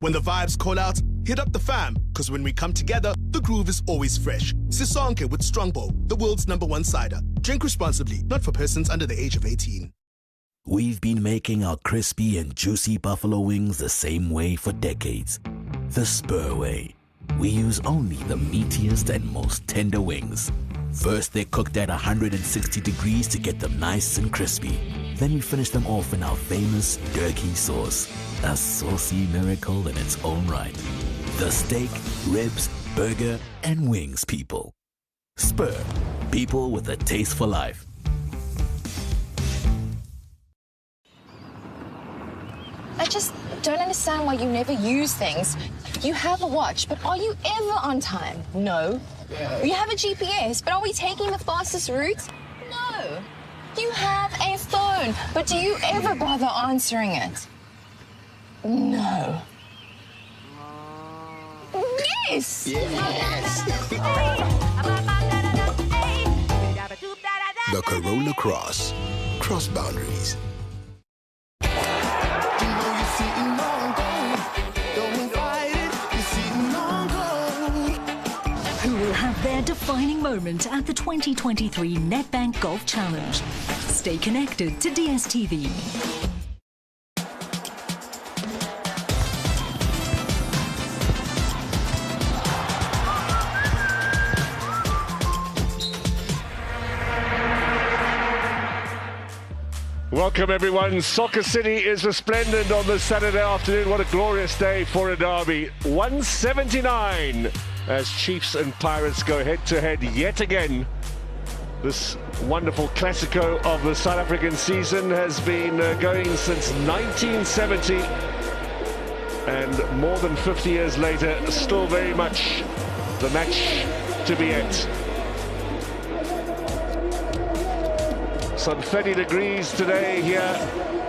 When the vibes call out, hit up the fam, because when we come together, the groove is always fresh. Sisonke with Strongbow, the world's #1 cider. Drink responsibly, not for persons under the age of 18. We've been making our crispy and juicy buffalo wings the same way for decades. The Spur way. We use only the meatiest and most tender wings. First, they're cooked at 160 degrees to get them nice and crispy. Then we finish them off in our famous jerky sauce. A saucy miracle in its own right. The steak, ribs, burger, and wings, people. Spur. People with a taste for life. I just don't understand why you never use things. You have a watch, but are you ever on time? No. You have a GPS, but are we taking the fastest route? No. You have a phone, but do you ever bother answering it? No. Yes! Yes! The Corolla Cross. Cross boundaries. Who will have their defining moment at the 2023 Nedbank Golf Challenge? Stay connected to DSTV. Welcome everyone. Soccer City is resplendent on this Saturday afternoon. What a glorious day for a derby. 179 as Chiefs and Pirates go head to head yet again. This wonderful Classico of the South African season has been going since 1970, and more than 50 years later, still very much the match to be at. Some 30 degrees today here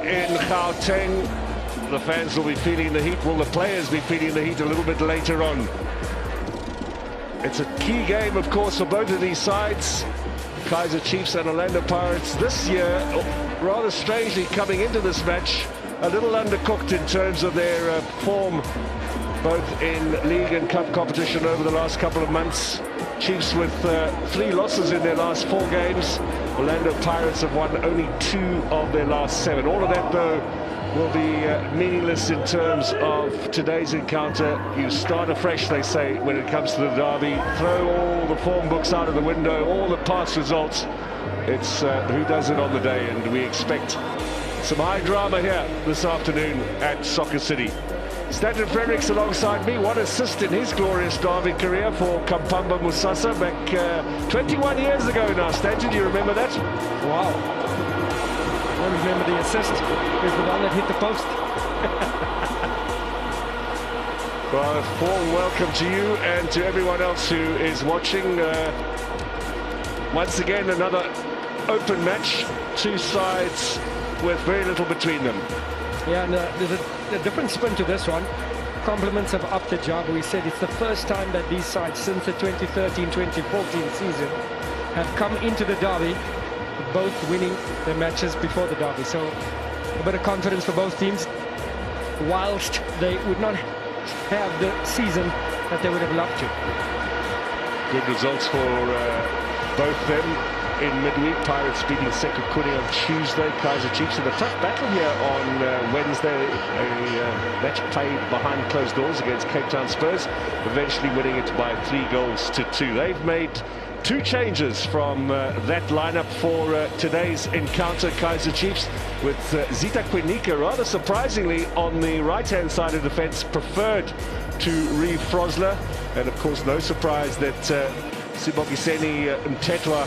in Gauteng. The fans will be feeling the heat. Will the players be feeling the heat a little bit later on? It's a key game, of course, for both of these sides. Kaizer Chiefs and Orlando Pirates this year, rather strangely coming into this match, a little undercooked in terms of their form, both in league and cup competition over the last couple of months. Chiefs with 3 losses in their last 4 games. Orlando Pirates have won only 2 of their last 7. All of that, though, will be meaningless in terms of today's encounter. You start afresh, they say, when it comes to the derby. Throw all the form books out of the window, all the past results. It's who does it on the day, and we expect some high drama here this afternoon at Soccer City. Stanton Fredericks alongside me, one assist in his glorious derby career for Kampamba Musasa back 21 years ago now. Stanton, do you remember that? Wow. I remember the assist. Is the one that hit the post. Well, a warm welcome to you and to everyone else who is watching. Once again, another open match. 2 sides with very little between them. Yeah, and there's a different spin to this one. Compliments have upped the job. We said it's the first time that these sides since the 2013-2014 season have come into the derby, both winning their matches before the derby. So a bit of confidence for both teams, whilst they would not have the season that they would have loved to. Good results for both them. In midweek, Pirates beating Sekhukhune on Tuesday, Kaizer Chiefs in a tough battle here on Wednesday, a match played behind closed doors against Cape Town Spurs, eventually winning it by 3-2. They've made 2 changes from that lineup for today's encounter. Kaizer Chiefs with Zita Kwinika, rather surprisingly, on the right-hand side of the fence, preferred to Reeve Frosler, and of course no surprise that Sibongiseni Mtetwa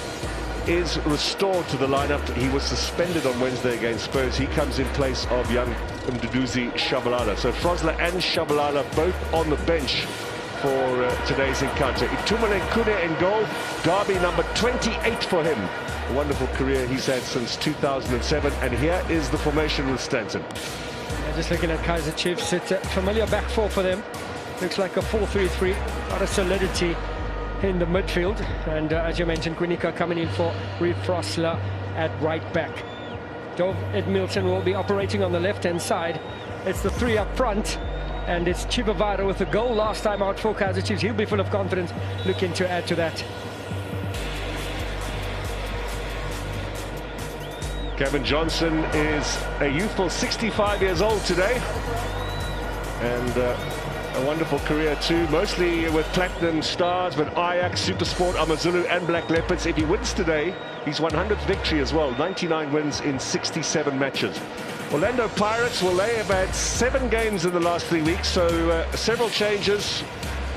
is restored to the lineup. He was suspended on Wednesday against Spurs. He comes in place of young Mduduzi Shabalala. So Frosler and Shabalala both on the bench for today's encounter. Itumale Nkune in goal. Derby number 28 for him. A wonderful career he's had since 2007. And here is the formation with Stanton. Yeah, just looking at Kaizer Chiefs, it's a familiar back 4 for them. Looks like a 4-3-3. A lot of solidity in the midfield, and as you mentioned, Kwinika coming in for Reeve Frosler at right back. Dove Edmilson will be operating on the left-hand side. It's the 3 up front, And it's Chivavara with a goal last time out for Kaizer Chiefs. He'll be full of confidence, looking to add to that. Kevin Johnson is a youthful 65 years old today. And a wonderful career too, mostly with Platinum Stars, but Ajax, Supersport, Amazulu and Black Leopards. If he wins today, his 100th victory as well. 99 wins in 67 matches. Orlando Pirates, well, they have had 7 games in the last 3 weeks, so several changes.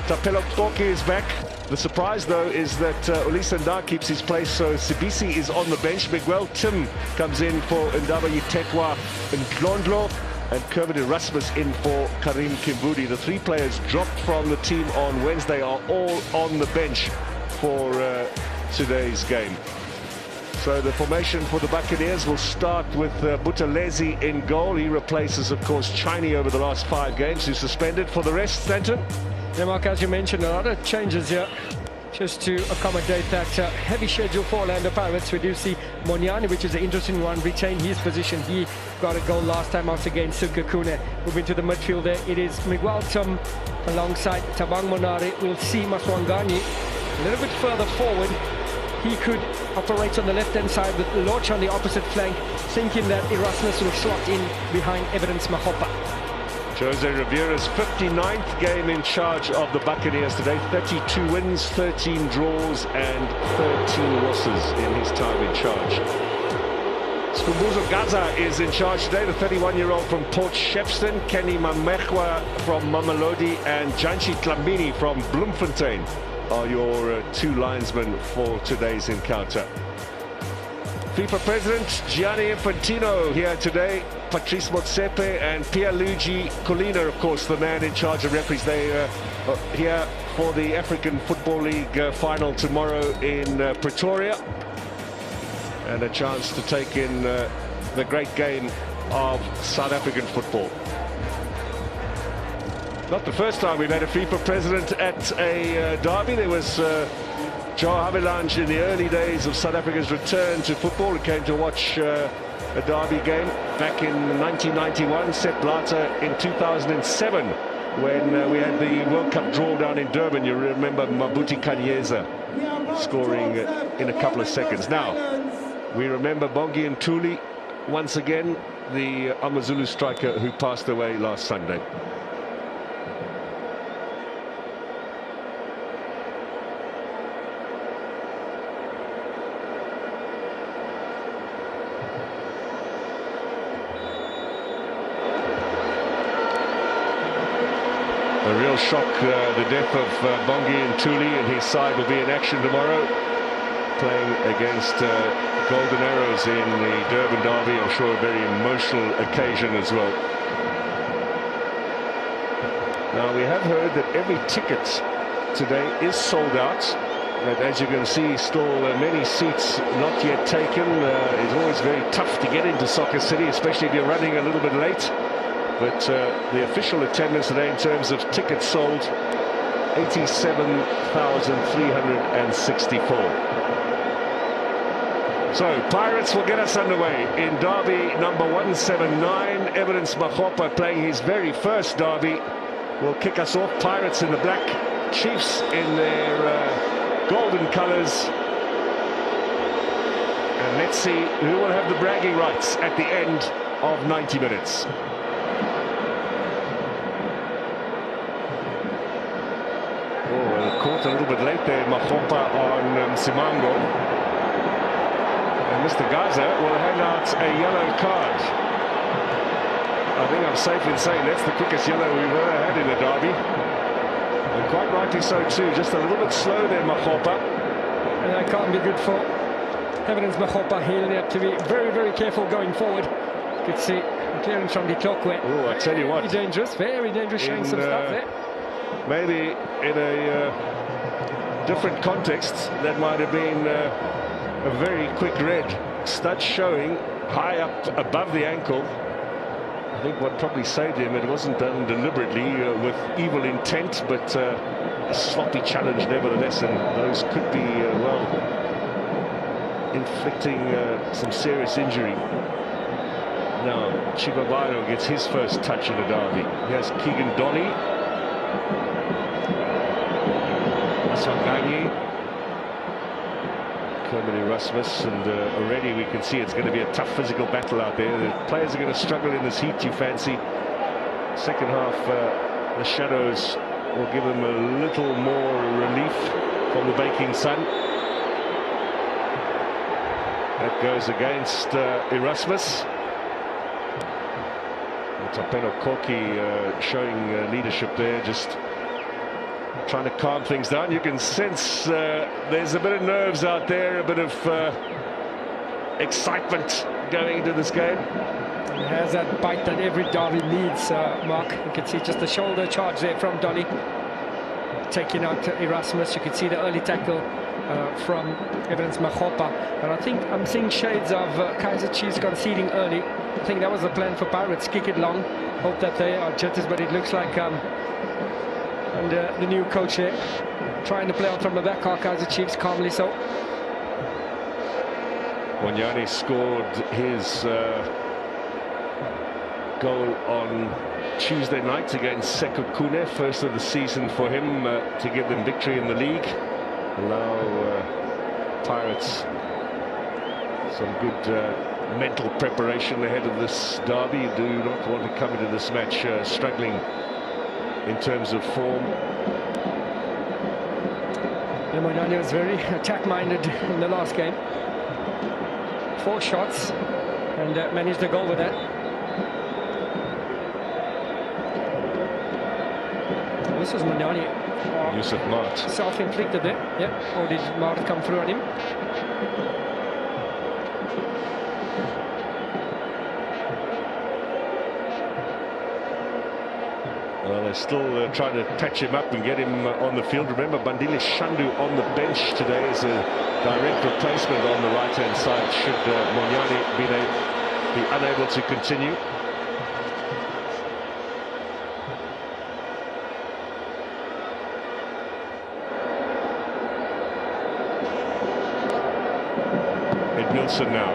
Tapelo Toki is back. The surprise, though, is that Olisanda keeps his place, so Sibisi is on the bench. Miguel Tim comes in for Ndaba Yitekwa and Glondlo, and Kermit Erasmus in for Karim Kimbudi. The 3 players dropped from the team on Wednesday are all on the bench for today's game. So the formation for the Buccaneers will start with Buthelezi in goal. He replaces, of course, Chiney over the last 5 games, who's suspended. For the rest, Stanton? Yeah, Mark, as you mentioned, a lot of changes here just to accommodate that heavy schedule for Orlando Pirates. We do see Moniani, which is an interesting one, retain his position. He got a goal last time out against sekhukhune. Moving to the midfield there, it is Miguel Tim alongside Tabang Monari. We'll see Maswangani a little bit further forward. He could operate on the left-hand side with Lorch on the opposite flank, thinking that Erasmus will slot in behind Evidence Mahopa. Jose Rivera's 59th game in charge of the Buccaneers today. 32 wins, 13 draws and 13 losses in his time in charge. Skumbuzo Gaza is in charge today, the 31-year-old from Port Shepstone. Kenny Mamechwa from Mamelodi and Janchi Tlambini from Bloemfontein are your 2 linesmen for today's encounter. FIFA President Gianni Infantino here today. Patrice Motsepe and Pierluigi Collina, of course, the man in charge of referees. They are here for the African Football League final tomorrow in Pretoria. And a chance to take in the great game of South African football. Not the first time we've had a FIFA president at a derby. There was Joe Havilange in the early days of South Africa's return to football. He came to watch a derby game back in 1991, Sepp Blatter in 2007, when we had the World Cup draw down in Durban. You remember Mabuti Kanyeza scoring in a couple of seconds. Now, we remember Bongi and Ntuli, once again, the Amazulu striker who passed away last Sunday. A real shock, the death of Bongi and Ntuli, and his side will be in action tomorrow, playing against Golden Arrows in the Durban derby. I'm sure a very emotional occasion as well. Now, we have heard that every ticket today is sold out, but as you can see, still many seats not yet taken. It's always very tough to get into Soccer City, especially if you're running a little bit late. But the official attendance today in terms of tickets sold, 87,364. So Pirates will get us underway in derby number 179. Evidence Mahopa playing his very first derby will kick us off. Pirates in the black, Chiefs in their golden colours. And let's see who will have the bragging rights at the end of 90 minutes. Caught a little bit late there, Mahopa on Simango. And Mr. Kaizer will hand out a yellow card. I think I'm safe in saying that's the quickest yellow we've ever had in a derby. And quite rightly so too, just a little bit slow there, Mahopa. And that can't be good for Evidence Mahopa. He'll have to be very, very careful going forward. You could see clearance from the clockwork. Oh, I tell you what. Very dangerous, showing some stuff there. Maybe in a different context, that might have been a very quick red. Stud showing high up above the ankle. I think what probably saved him, it wasn't done deliberately with evil intent, but a sloppy challenge nevertheless, and those could be, well, inflicting some serious injury. Now, Chibabaro gets his first touch in the derby. Here's Keegan Dolly. Aswangani. Kermit Erasmus, and already we can see it's going to be a tough physical battle out there. The players are going to struggle in this heat, you fancy. Second half, the shadows will give them a little more relief from the baking sun. That goes against Erasmus. Tapeno Koki showing leadership there, just trying to calm things down. You can sense there's a bit of nerves out there, a bit of excitement going into this game. It has that bite that every derby needs, Mark. You can see just the shoulder charge there from Dolly, taking out Erasmus. You can see the early tackle from Evans Mahopa. And I think I'm seeing shades of Kaizer Chiefs conceding early. I think that was the plan for Pirates. Kick it long, hope that they are jitters, but it looks like under the new coach here, trying to play out from the back, Kaizer Chiefs calmly so. Wanyane scored his goal on Tuesday night against Sekhukhune, first of the season for him, to give them victory in the league. Allow Pirates some good mental preparation ahead of this derby. You do not want to come into this match struggling in terms of form. Wanyane was very attack-minded in the last game. 4 shots and managed a goal with that. This is Wanyane. Yusuf Mart. Self-inflicted there, yeah. Or did Mart come through on him? Well, they're still trying to patch him up and get him on the field. Remember, Bandile Shandu on the bench today is a direct replacement on the right-hand side should Wanyane be unable to continue. Wilson now.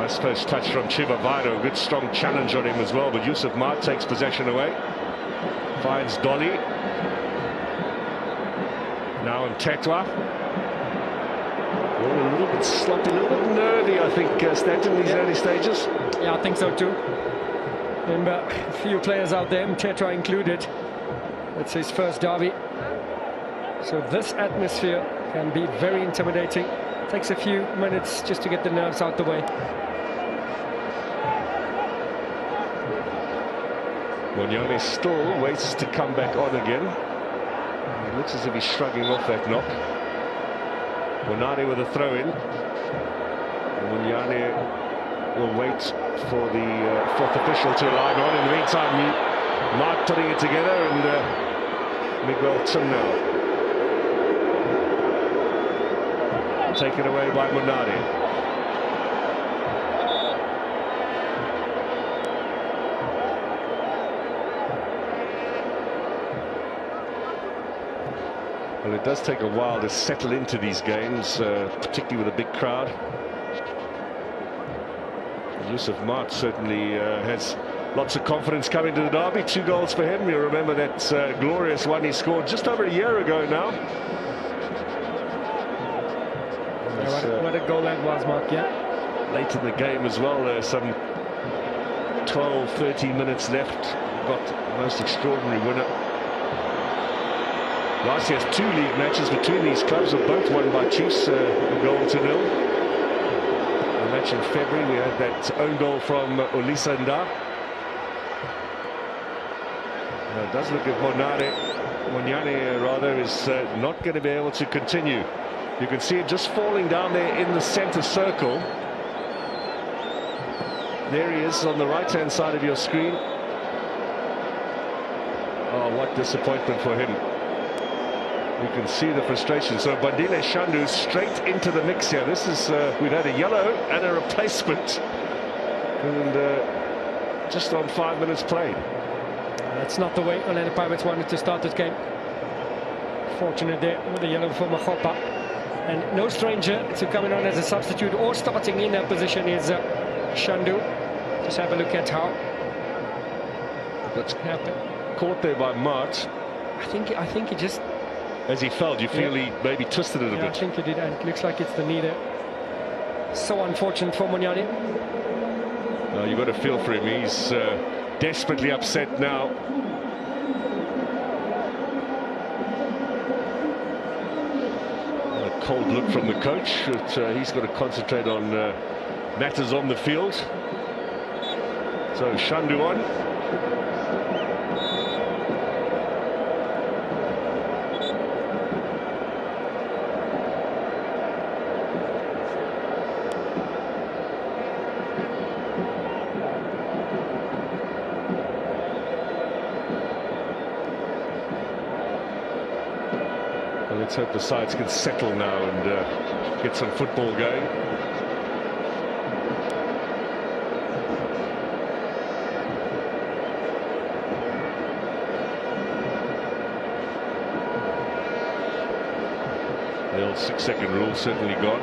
Nice first touch from Chibabaro. Good strong challenge on him as well, but Yusuf Mart takes possession away. Finds Dolly. Now Mtetwa. A little bit sloppy, a little bit nervy, I think, Stanton, in these early stages. Yeah, I think so too. And a few players out there, Mtetwa included. It's his first derby. So this atmosphere can be very intimidating. Takes a few minutes just to get the nerves out the way. Wanyane still waits to come back on again. It looks as if he's shrugging off that knock. Wanyane with a throw-in. Wanyane will wait for the 4th official to arrive on. In the meantime, Mark putting it together, and Miguel Tumnell. Taken away by Munari. Well, it does take a while to settle into these games, particularly with a big crowd. Yusuf Mart certainly has lots of confidence coming to the derby. 2 goals for him. You remember that glorious one he scored just over a year ago now. What a goal that was, Mark, yeah. Late in the game as well, some 12, 13 minutes left. Got the most extraordinary winner. Last year's 2 league matches between these clubs were both won by Chiefs, 1-0. The match in February, we had that own goal from Olisa Nda. It does look at Wanyane rather is not going to be able to continue. You can see it just falling down there in the centre circle. There he is on the right-hand side of your screen. Oh, what disappointment for him. You can see the frustration. So Bandile Shandu straight into the mix here. This is, we've had a yellow and a replacement. And just on 5 minutes played. That's not the way Orlando Pirates wanted to start this game. Fortunate there with the yellow for Mahopa. And no stranger to coming on as a substitute or starting in that position is Shandu. Just have a look at how That's happened. caught there by Mart. I think he just... As he fell, you feel he maybe twisted it a Yeah, I bit. think he did, and it looks like it's the knee there. So unfortunate for Munyani. You've got to feel for him. He's desperately upset now. A cold look from the coach, but he's got to concentrate on matters on the field. So Shandu on. Let's hope the sides can settle now and get some football going. The old 6-second rule certainly gone.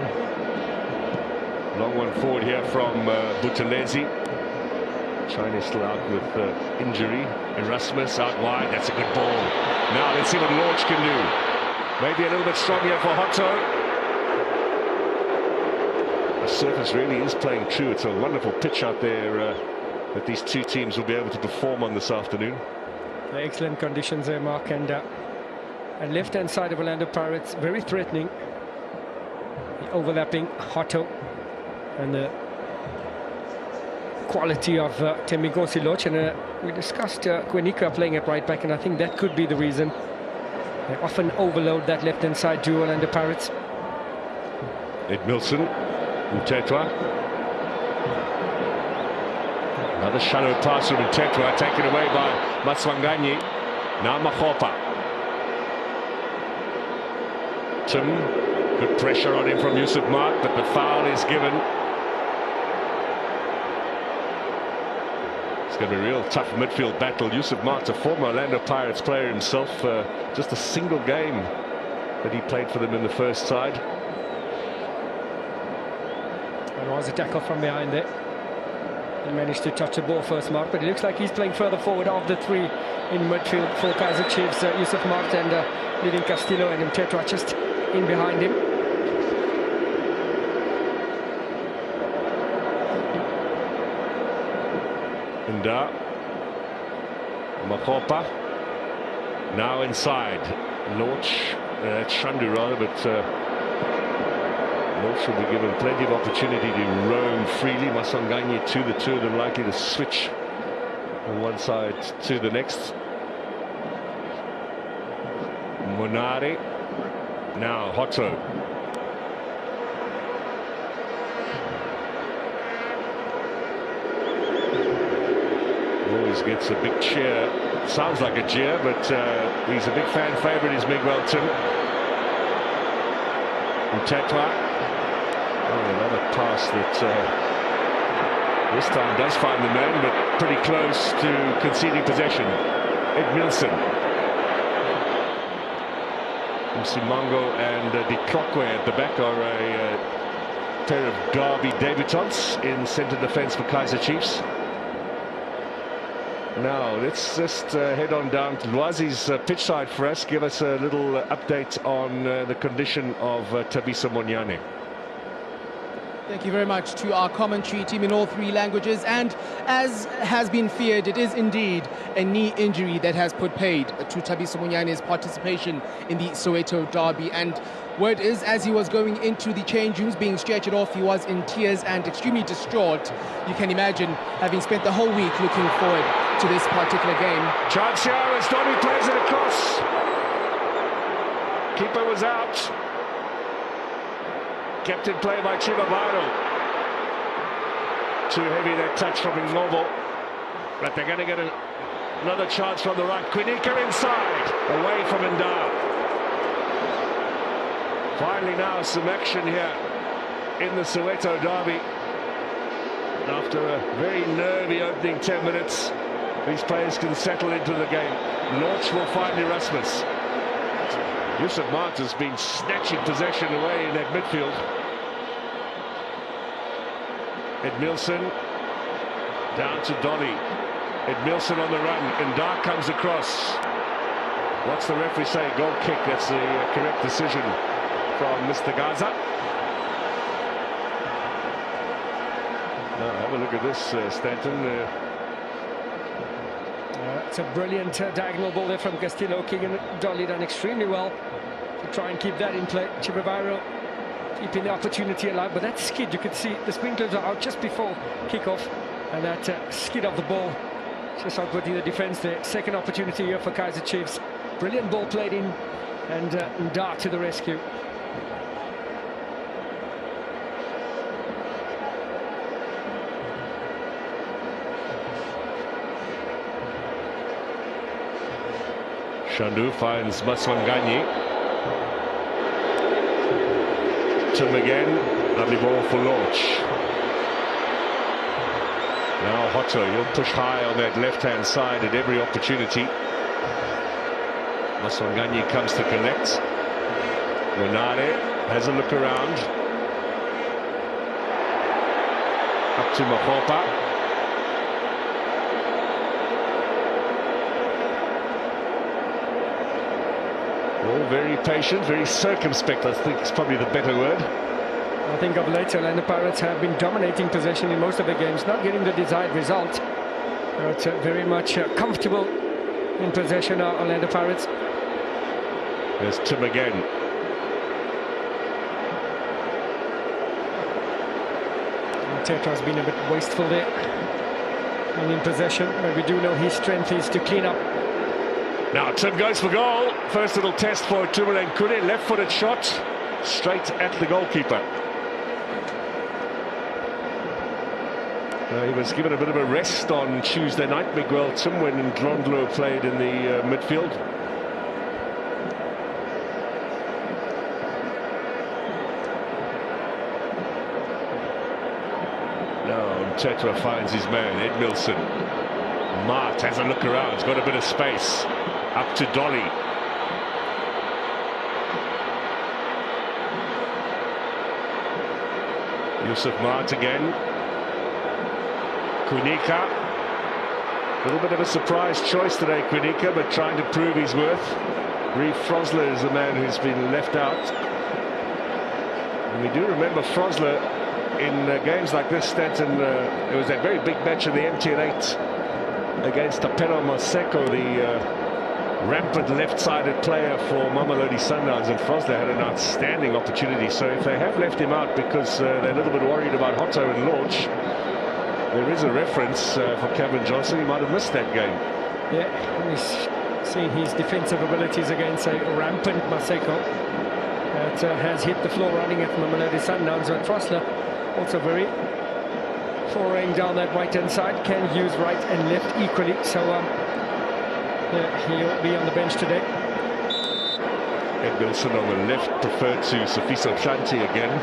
Long one forward here from Buthelezi. China still out with injury. Erasmus out wide. That's a good ball. Now let's see what Lorch can do. Maybe a little bit strong here for Hotto. The surface really is playing true. It's a wonderful pitch out there that these two teams will be able to perform on this afternoon. Excellent conditions there, Mark, and left-hand side of Orlando Pirates, very threatening. The overlapping Hotto and the quality of Thembinkosi Lorch. And we discussed Kwenika playing at right back, and I think that could be the reason. They often overload that left-hand side duo and the Pirates. Edmilson, Mtetwa. Another shallow pass from Mtetwa, taken away by Maswanganyi. Now Makgopa. Tim, good pressure on him from Yusuf Mark, but the foul is given. It's going to be a real tough midfield battle. Yusuf Mark, a former Orlando Pirates player himself, just a single game that he played for them in the first side. There was a tackle from behind there. He managed to touch the ball first, Mark, but it looks like he's playing further forward of the three in midfield for Kaizer Chiefs. Yusuf Mark and leading Castillo and Mtetwa just in behind him. Nda, Makgopa, now inside. Lorch, Shandu rather, but Lorch will be given plenty of opportunity to roam freely. Maswanganyi to the two of them, likely to switch from one side to the next. Munari, now Hotto. Always gets a big cheer. Sounds like a jeer, but he's a big fan favourite, is Miguel Tim. Mtetwa. Oh, another pass that this time does find the man, but pretty close to conceding possession. Edmilson. Msimango and Dikrokwe at the back are a pair of Derby debutants in centre defence for Kaizer Chiefs. Now, let's just head on down to Lwazi's pitch side for us. Give us a little update on the condition of Thabiso Munyane. Thank you very much to our commentary team in all three languages. And as has been feared, it is indeed a knee injury that has put paid to Thabiso Munyane's participation in the Soweto derby. And word is, as he was going into the change rooms, being stretchered off, he was in tears and extremely distraught. You can imagine, having spent the whole week looking forward to this particular game. Chance here as Donny plays it across. Keeper was out. Kept in play by Chibabaro. Too heavy that touch from Ngobo. But they're going to get another chance from the right. Kwenika inside. Away from Nda. Finally now some action here in the Soweto derby. After a very nervy opening 10 minutes, these players can settle into the game. Lorch will find Erasmus. Yusuf Mart has been snatching possession away in that midfield. Edmilson Down to Dolly. Edmilson on the run. Ndar comes across. What's the referee say? Goal kick. That's the correct decision from Mr. Kazer. Now, have a look at this, Stanton. It's a brilliant diagonal ball there from Castillo. King and Dolly done extremely well to try and keep that in play. Chibavaro keeping the opportunity alive, but that skid, you could see the sprinklers are out just before kickoff, and that skid of the ball just outputting the defense there. Second opportunity here for Kaizer Chiefs. Brilliant ball played in, and Ndar to the rescue. Shandu finds Maswanganyi. Tim again. Lovely ball for Launch. Now Hotto, he'll push high on that left-hand side at every opportunity. Maswanganyi comes to connect. Renare has a look around. Up to Mahopa. All very patient, very circumspect, I think is probably the better word. I think of late, Orlando Pirates have been dominating possession in most of the games, not getting the desired result. But very much comfortable in possession of Orlando Pirates. There's Tim again. Tetra's been a bit wasteful there and in possession, but we do know his strength is to clean up. Now Tim goes for goal. First little test for Sekhukhune. Left-footed shot straight at the goalkeeper. He was given a bit of a rest on Tuesday night, Miguel Tim, when Ndlondlo played in the midfield. Now Tetra finds his man, Edmilson. Mart has a look around, he's got a bit of space. Up to Dolly. Yusuf Mart again. Kunika. A little bit of a surprise choice today, Kunika, but trying to prove his worth. Reeve Frosler is the man who's been left out. And we do remember Frosler in games like this, Stanton. It was that very big match in the MTN8 against Tapero Maseko, the rampant left-sided player for Mamelodi Sundowns, and Frosler had an outstanding opportunity. So if they have left him out because they're a little bit worried about Hotto and Launch, there is a reference for Kevin Johnson. He might have missed that game. Yeah, he's seen his defensive abilities against a rampant Maseko that has hit the floor running at Mamelodi Sundowns. But Frosler also very foraying down that right-hand side, can use right and left equally. So he'll be on the bench today. Edmilson on the left, preferred to Sifiso Shanti again.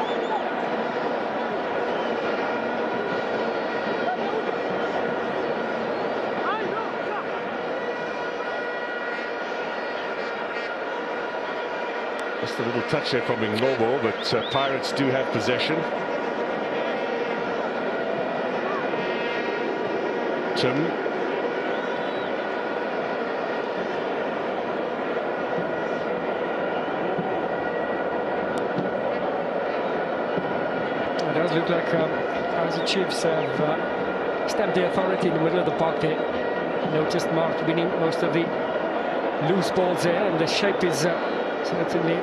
Just a little touch there from Nglobo, but Pirates do have possession. Tim. It does look like Kaizer Chiefs have stamped the authority in the middle of the park there. Noticed Mark winning most of the loose balls there, and the shape is certainly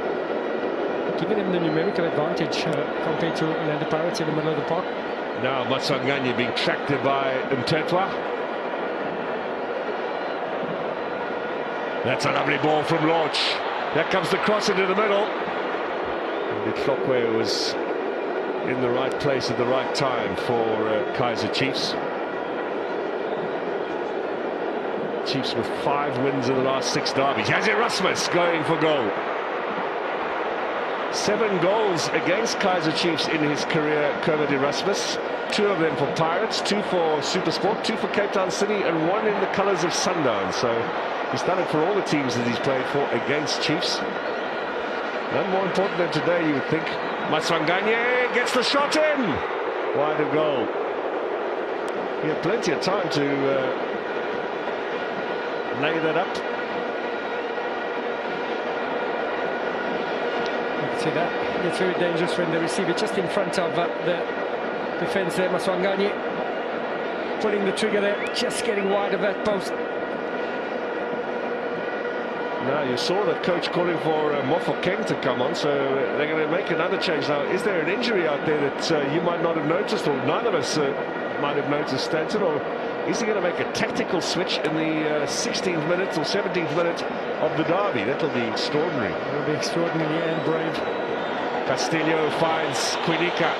giving them the numerical advantage compared to Orlando Pirates in the middle of the park. Now Maswanganyi being tracked by Mtetwa. That's a lovely ball from Launch. There comes the cross into the middle. Tlokwe was in the right place at the right time for Kaizer Chiefs. Chiefs with 5 wins in the last 6 derbies. Has Erasmus going for goal. 7 goals against Kaizer Chiefs in his career, Kermit Erasmus. 2 of them for Pirates, 2 for Supersport, 2 for Cape Town City, and 1 in the colours of Sundowns. So he's done it for all the teams that he's played for against Chiefs. None more important than today, you would think. Maswanganyi gets the shot in. Wide of goal. He had plenty of time to lay that up. You can see that. It's very dangerous when they receive it just in front of the defence there. Maswanganyi pulling the trigger there, just getting wide of that post. Now you saw that coach calling for Mofokeng to come on, so they're going to make another change. Now, is there an injury out there that you might not have noticed, or neither of us might have noticed, Stanton, or is he going to make a tactical switch in the 16th minute or 17th minute of the derby? That'll be extraordinary. It'll be extraordinary and brave. Castillo finds Quinica,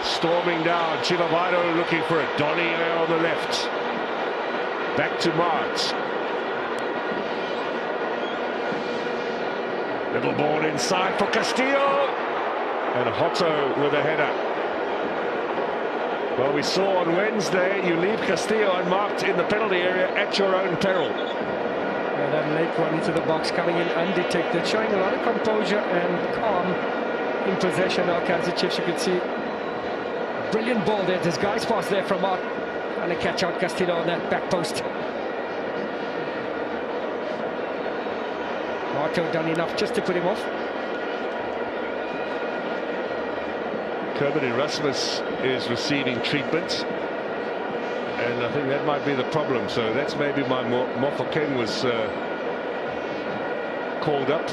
storming down. Chilavado looking for a Donny on the left. Back to Mart. Little ball inside for Castillo, and Hotto with a header. Well, we saw on Wednesday, you leave Castillo unmarked in the penalty area at your own peril. Yeah, that late run into the box coming in undetected, showing a lot of composure and calm in possession. Now, Kaizer Chiefs, you could see brilliant ball there. This guy's pass there from Art, and a catch out Castillo on that back post. Otto done enough just to put him off. Kermit Erasmus is receiving treatment, and I think that might be the problem. So that's maybe why Mofokeng was called up.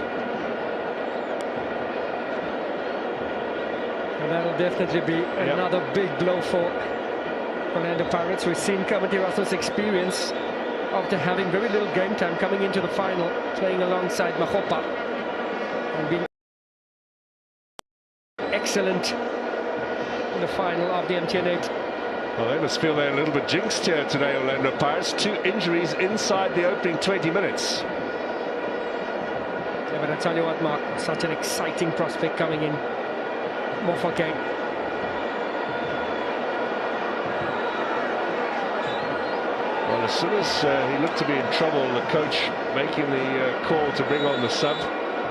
And that'll definitely be another big blow for Orlando Pirates. We've seen Kermit Erasmus' experience after having very little game time coming into the final, playing alongside Mahopa and being excellent in the final of the MTN8. Well, they must feel they're a little bit jinxed here today, Orlando Pirates. 2 injuries inside the opening 20 minutes. Yeah, but I tell you what, Mark, such an exciting prospect coming in. Mofokeng. Well, as soon as he looked to be in trouble, the coach making the call to bring on the sub.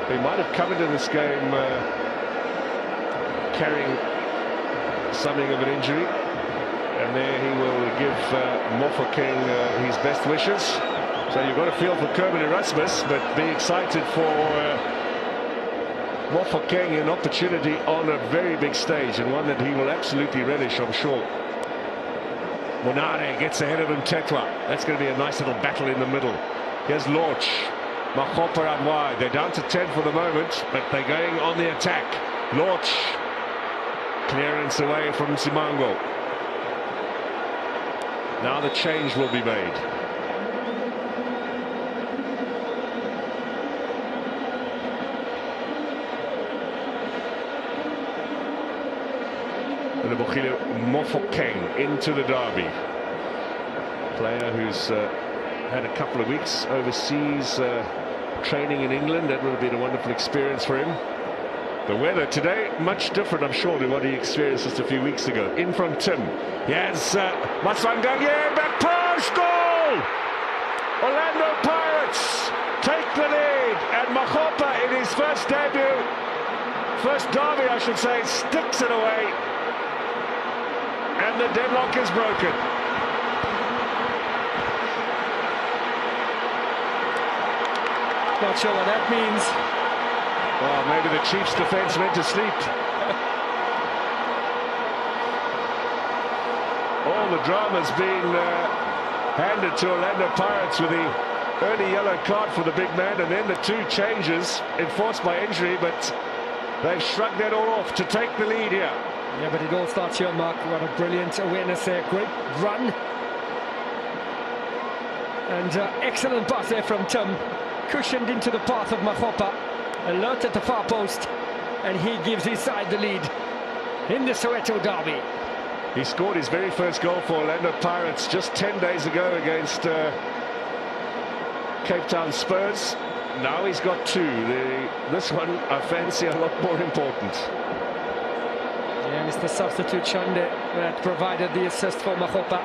He might have come into this game carrying something of an injury, and there he will give Mofokeng his best wishes. So you've got to feel for Kermit Erasmus, but be excited for Mofokeng, an opportunity on a very big stage, and one that he will absolutely relish, I'm sure. Monare gets ahead of him, Tetwa. That's going to be a nice little battle in the middle. Here's Lorch. Mahopa out wide. They're down to 10 for the moment, but they're going on the attack. Lorch. Clearance away from Simango. Now the change will be made. Lebohile Mofokeng into the derby. Player who's had a couple of weeks overseas training in England. That would have been a wonderful experience for him. The weather today, much different, I'm sure, to what he experienced just a few weeks ago. In from Tim. Yes, Maswanganyi, back post, goal! Orlando Pirates take the lead, and Mahopa in his first debut, first derby I should say, sticks it away. And the deadlock is broken. Not sure what that means. Well, maybe the Chiefs' defence went to sleep. All the drama's been handed to Orlando Pirates with the early yellow card for the big man, and then the 2 changes enforced by injury, but they've shrugged that all off to take the lead here. Yeah, but it all starts here, Mark. What a brilliant awareness there. Great run. And excellent pass there from Tim. Cushioned into the path of Mahopa. Alert at the far post. And he gives his side the lead in the Soweto derby. He scored his very first goal for Orlando Pirates just 10 days ago against Cape Town Spurs. Now he's got 2. This one, I fancy, a lot more important. Yeah, it's the substitute Shande that provided the assist for Mahopa.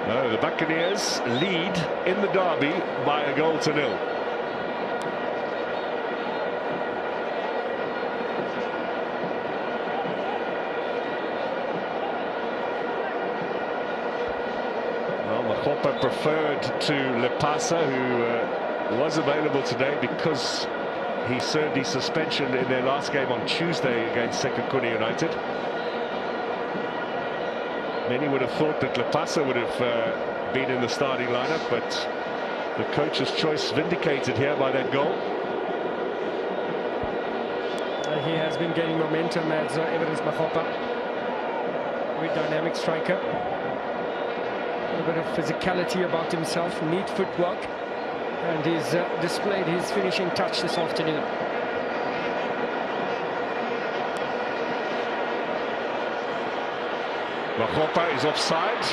No, the Buccaneers lead in the derby by a 1-0. have preferred to Lepasa, who was available today because he served his suspension in their last game on Tuesday against Sekhukhune United. Many would have thought that Lepasa would have been in the starting lineup, but the coach's choice vindicated here by that goal. He has been gaining momentum as evidenced by Hopper. Very dynamic striker. A bit of physicality about himself, neat footwork, and he's displayed his finishing touch this afternoon. Mahopa is offside.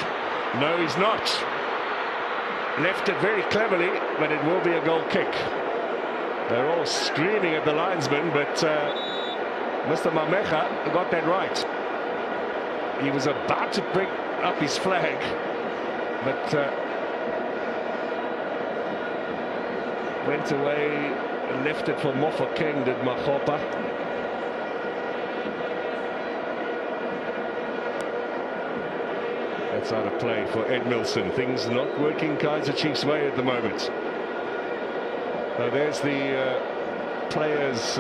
No, he's not. Left it very cleverly, but it will be a goal kick. They're all screaming at the linesman, but Mr. Mamecha got that right. He was about to bring up his flag, but went away and left it for Mofokeng, did Mahopa. That's out of play for Edmilson. Things not working Kaizer Chiefs' way at the moment. Now there's the players'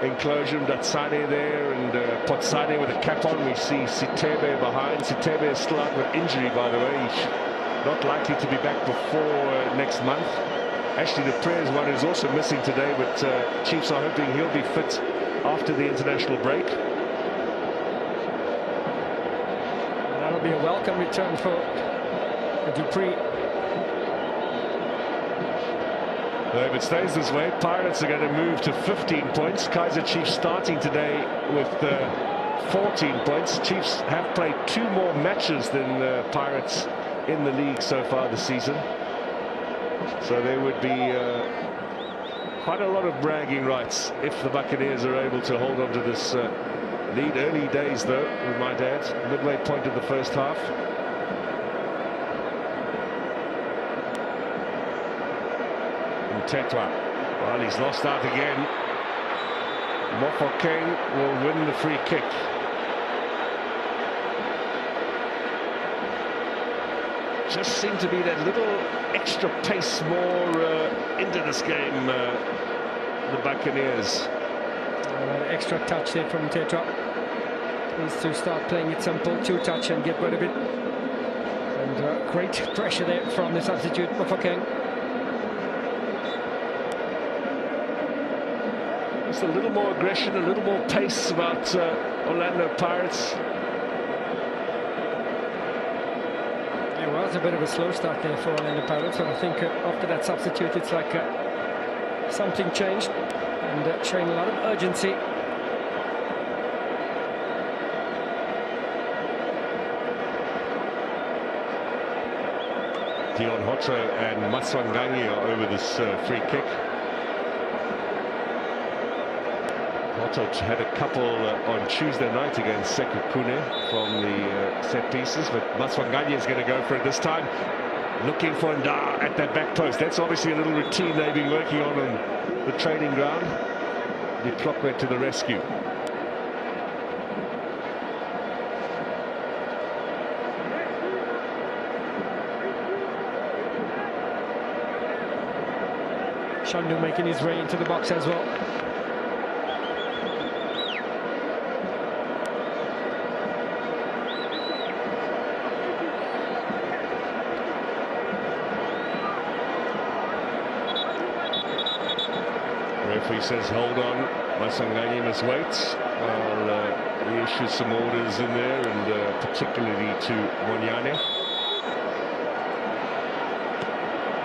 enclosure. Datsane there and Potsane with a cap on. We see Sitebe behind. Sitebe is still out with injury, by the way. He's not likely to be back before next month. Actually, the Prayers one is also missing today, but Chiefs are hoping he'll be fit after the international break. That'll be a welcome return for Dupree. Well, if it stays this way, Pirates are going to move to 15 points. Kaizer Chiefs starting today with 14 points. Chiefs have played 2 more matches than Pirates in the league so far this season. So there would be quite a lot of bragging rights if the Buccaneers are able to hold on to this lead. Early days, though, we might add. Midway point of the first half. Tetwa, well, he's lost out again. Mofokeng will win the free kick. Just seemed to be that little extra pace more into this game, the Buccaneers. Extra touch there from Tetwa. Needs to start playing it simple, 2-touch and get rid of it. And great pressure there from the substitute, Mofokeng. Just a little more aggression, a little more pace about Orlando Pirates. It was a bit of a slow start there for Orlando Pirates, but I think after that substitute it's like something changed and showing a lot of urgency. Dion Hotto and Maswanganyi are over this free kick. Hotto had a couple on Tuesday night against Sekhukhune from the set pieces, but Maswanganyi is going to go for it this time. Looking for Nda at that back post. That's obviously a little routine they've been working on the training ground. The clock went to the rescue. Shandu making his way into the box as well. Referee says hold on, Maswanganyi must wait while he issues some orders in there, and particularly to Monyane.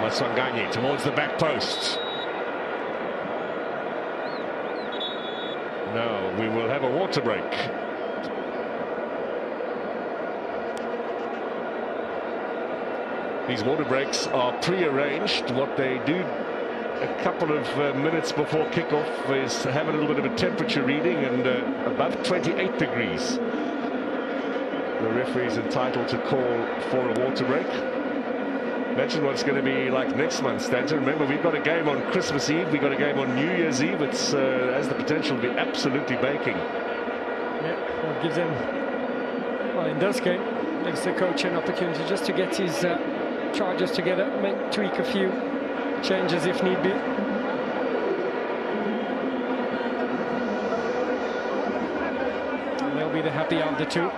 Maswanganyi towards the back post. No, we will have a water break. These water breaks are pre-arranged. What they do a couple of minutes before kickoff is have a little bit of a temperature reading, and above 28 degrees. The referee is entitled to call for a water break. Imagine what it's going to be like next month, Stanton. Remember, we've got a game on Christmas Eve, we've got a game on New Year's Eve. It has the potential to be absolutely baking. Yeah, well, gives them, well, in this game, gives the coach an opportunity just to get his charges together, tweak a few changes if need be. And they'll be the happy of the two.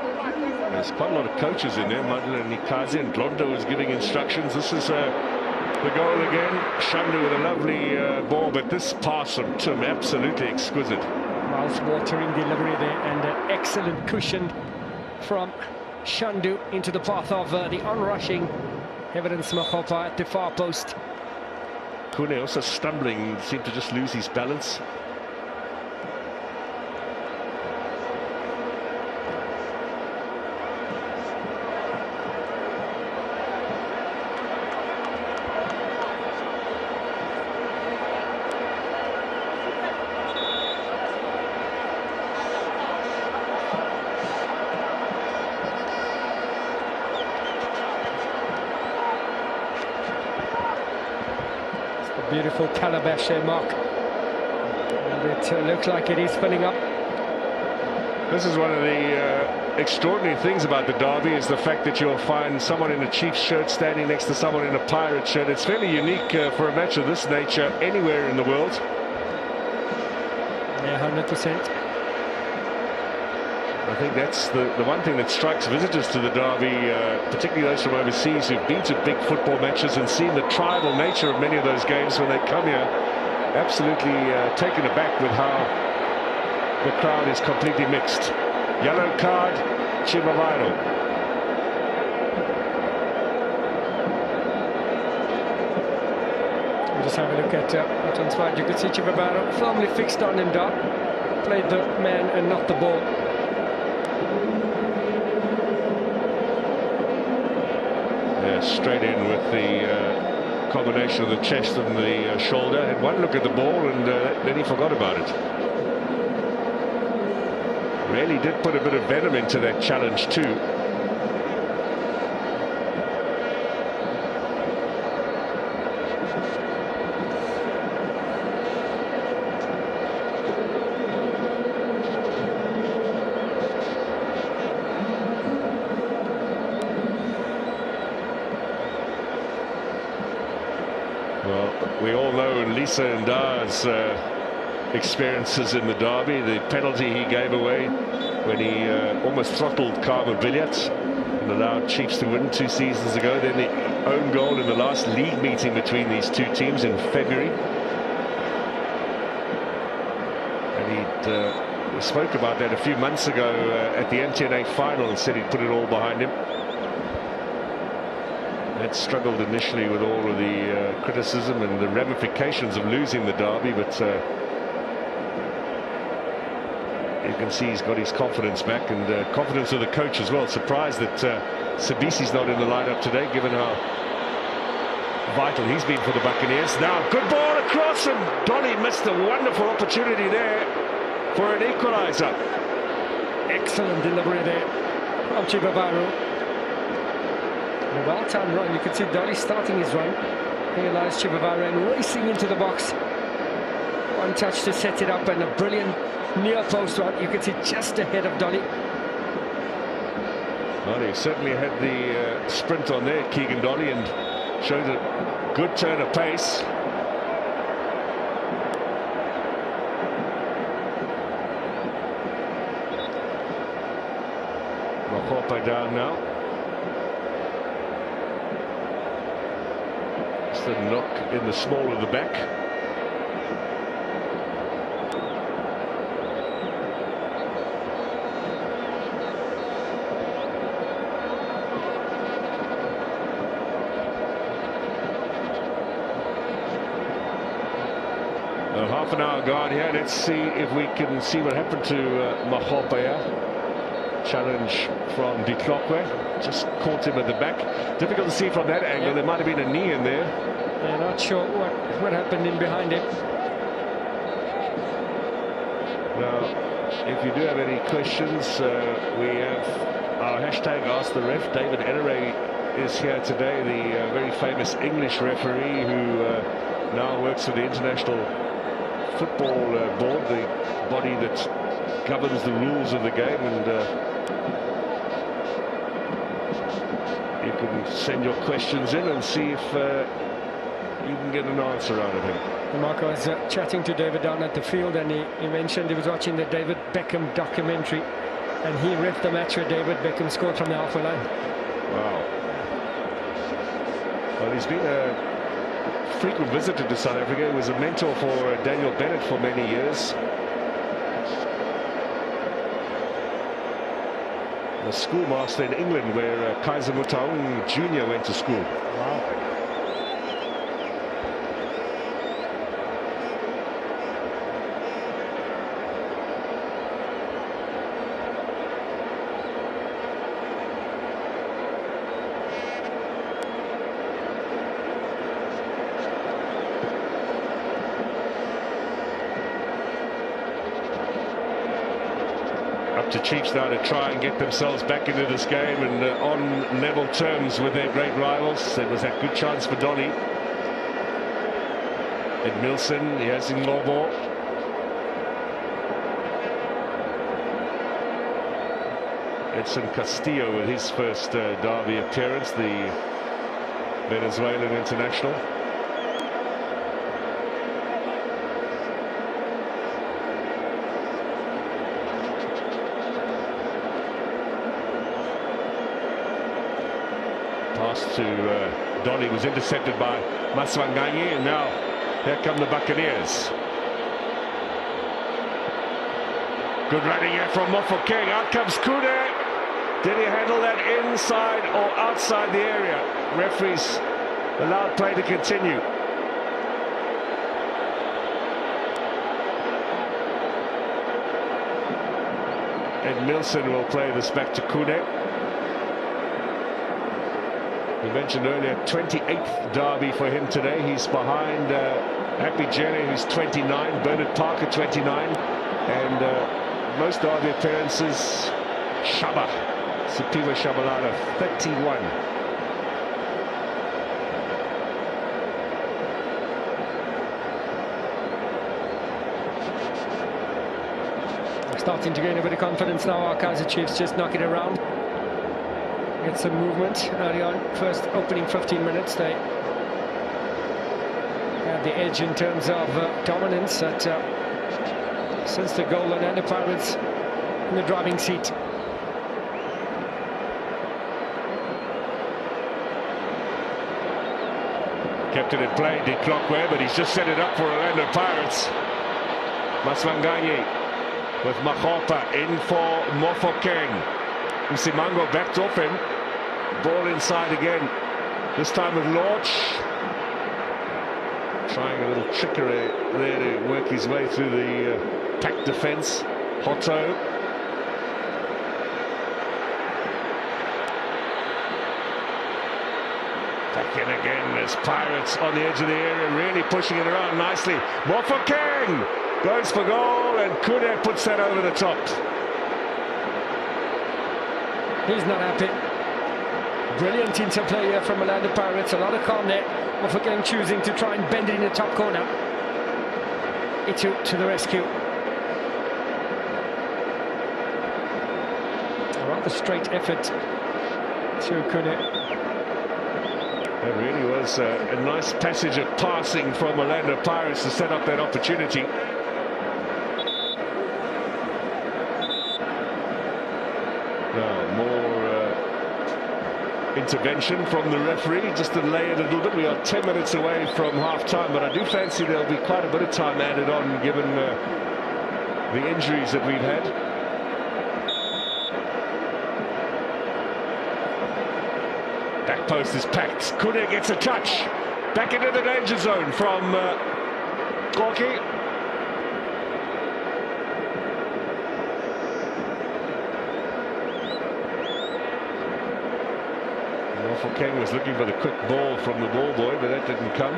There's quite a lot of coaches in there. Madeleine Kaizer and Glondo was giving instructions. This is the goal again. Shandu with a lovely ball, but this pass from Tim, absolutely exquisite. Mouth-watering delivery there, and an excellent cushion from Shandu into the path of the onrushing Evidence Makgopa at the far post. Kune also stumbling, seemed to just lose his balance. Beautiful calabash there, Mark. And it looks like it is filling up. This is one of the extraordinary things about the derby, is the fact that you'll find someone in a Chiefs shirt standing next to someone in a Pirate shirt. It's fairly unique for a match of this nature anywhere in the world. Yeah, 100%. I think that's the one thing that strikes visitors to the derby, particularly those from overseas who've been to big football matches and seen the tribal nature of many of those games. When they come here, absolutely taken aback with how the crowd is completely mixed. Yellow card, Chivavaro. We'll just have a look at what's on slide. You can see Chivavaro firmly fixed on Ndar, played the man and not the ball. Straight in with the combination of the chest and the shoulder. Had one look at the ball and then he forgot about it. Really did put a bit of venom into that challenge too. We all know Lisa Ndar's experiences in the derby, the penalty he gave away when he almost throttled Carmen Billiat and allowed Chiefs to win 2 seasons ago. Then the own goal in the last league meeting between these two teams in February. And he spoke about that a few months ago at the MTN8 final and said he'd put it all behind him. Had struggled initially with all of the criticism and the ramifications of losing the derby, but you can see he's got his confidence back, and confidence of the coach as well. Surprised that Sabisi's not in the lineup today, given how vital he's been for the Buccaneers. Now, good ball across, and Dolly missed a wonderful opportunity there for an equalizer. Excellent delivery there from Chivavaro. A well-timed run. You can see Dolly starting his run. Realised Chivavaro and racing into the box. One touch to set it up, and a brilliant near post run. You can see just ahead of Dolly. Well, he certainly had the sprint on there, Keegan Dolly, and showed a good turn of pace. Makgopa down now. Just a knock in the small of the back. Half an hour gone here. Let's see if we can see what happened to Makgopa here. Challenge from Ditlokwe, just caught him at the back. Difficult to see from that angle. Yeah. There might have been a knee in there. Yeah, not sure what happened in behind him. Now, if you do have any questions, we have our hashtag Ask the Ref. David Enere is here today, the very famous English referee who now works for the International Football Board, the body that governs the rules of the game, and you can send your questions in and see if you can get an answer out of him. Marco was chatting to David down at the field, and he mentioned he was watching the David Beckham documentary, and he ripped the match where David Beckham scored from the halfway line. Wow. Well, he's been a frequent visitor to South Africa. He was a mentor for Daniel Bennett for many years. A schoolmaster in England, where Kaizer Jr. went to school. Wow. To Chiefs now to try and get themselves back into this game and on level terms with their great rivals. There was that good chance for Donny. Edmilson, he has in Lobo. Edson Castillo with his first derby appearance, the Venezuelan international. To Donny, was intercepted by Maswanganyi, and now here come the Buccaneers. Good running here from Mofokeng. Out comes Khune. Did he handle that inside or outside the area? Referees allowed play to continue. Edmilson will play this back to Khune. We mentioned earlier, 28th derby for him today. He's behind Happy Jenny, who's 29, Bernard Parker, 29, and most derby appearances, Shaba, Sipiwe Shabalala, 31. Starting to gain a bit of confidence now. Our Kaizer Chiefs just knock it around. Get some movement early on. First opening 15 minutes, they had the edge in terms of dominance. Since the goal, and the Pirates in the driving seat. Kept it in play, did Clockware, but he's just set it up for Orlando Pirates. Maswanganyi with Makgopa in for Mofokeng. Msimango backed off him. Ball inside again. This time with Lorch. Trying a little trickery there to work his way through the packed defence. Hotto. Back in again as Pirates on the edge of the area, really pushing it around nicely. Mofokeng goes for goal, and Khune puts that over the top. He's not happy. Brilliant interplay here from Orlando Pirates. A lot of calm there. Mofokeng choosing to try and bend it in the top corner. Itu to the rescue. A rather straight effort to Khune. It really was a nice passage of passing from Orlando Pirates to set up that opportunity. Intervention from the referee, just to delay it a little bit. We are 10 minutes away from half-time, but I do fancy there'll be quite a bit of time added on given the injuries that we've had. Back post is packed. Khune gets a touch. Back into the danger zone from Gorky. Mofokeng was looking for the quick ball from the ball boy, but that didn't come.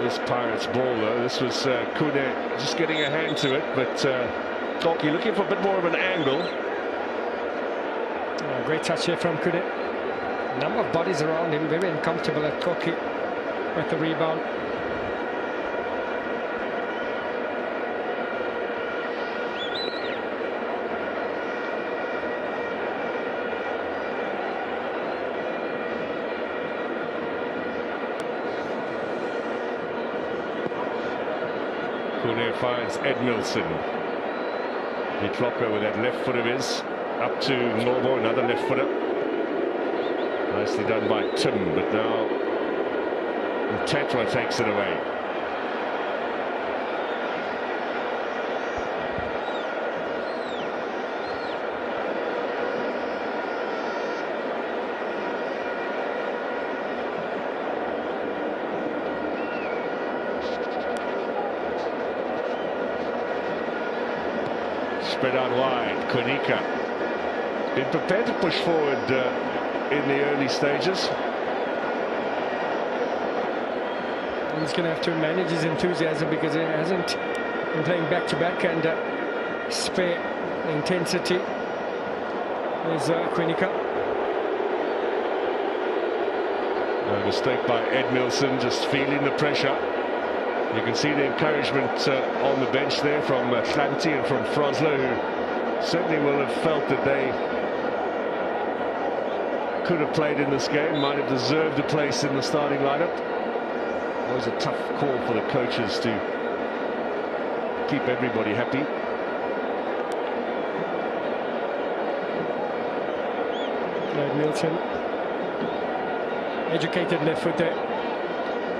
This Pirates ball, though, this was Khune just getting a hand to it, but Gorky looking for a bit more of an angle. Great touch here from Khune. A number of bodies around him, very uncomfortable at Gorky with the rebound. there finds Edmilson. Ditloko with that left foot of his. Up to Ngobo, another left footer. Nicely done by Tim, but now Tetra takes it away. Spread out wide, Konika. Been prepared to push forward in the early stages. He's going to have to manage his enthusiasm because he hasn't been playing back-to-back and spare the intensity. There's Konika. A mistake by Edmilson, just feeling the pressure. You can see the encouragement on the bench there from Atlanti and from Frosler, who certainly will have felt that they could have played in this game, might have deserved a place in the starting lineup. It was a tough call for the coaches to keep everybody happy. Milton, educated left foot there.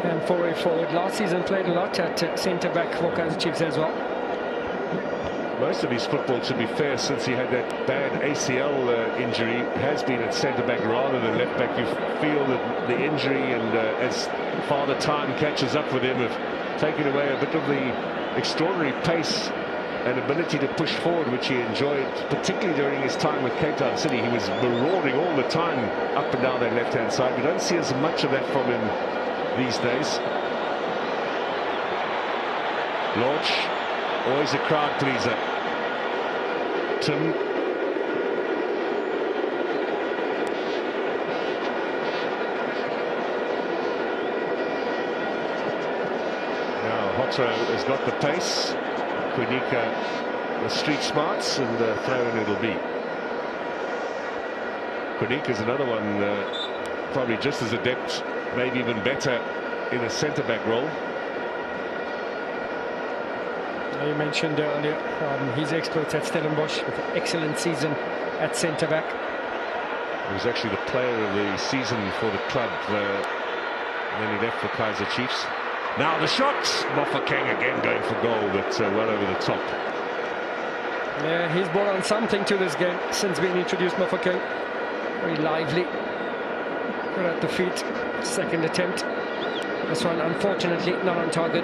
And forward. Last season played a lot at centre-back for Kaizer Chiefs as well. Most of his football, to be fair, since he had that bad ACL injury, has been at centre-back rather than left-back. You feel that the injury and as farther time catches up with him, have taken away a bit of the extraordinary pace and ability to push forward, which he enjoyed, particularly during his time with Cape Town City. He was marauding all the time up and down that left-hand side. We don't see as much of that from him these days. Lorch, always a crowd pleaser. Tim. Now Hotto has got the pace. Konika the street smarts, and throw-in it'll be. Konika's another one, probably just as adept, maybe even better in a centre-back role. You mentioned earlier his exploits at Stellenbosch with an excellent season at centre-back. He was actually the player of the season for the club, and then he left for Kaizer Chiefs. Now the shot! Mofokeng again going for goal, but well over the top. Yeah, he's brought on something to this game since being introduced, Mofokeng. Very lively. Good at the feet. Second attempt. This one, unfortunately, not on target.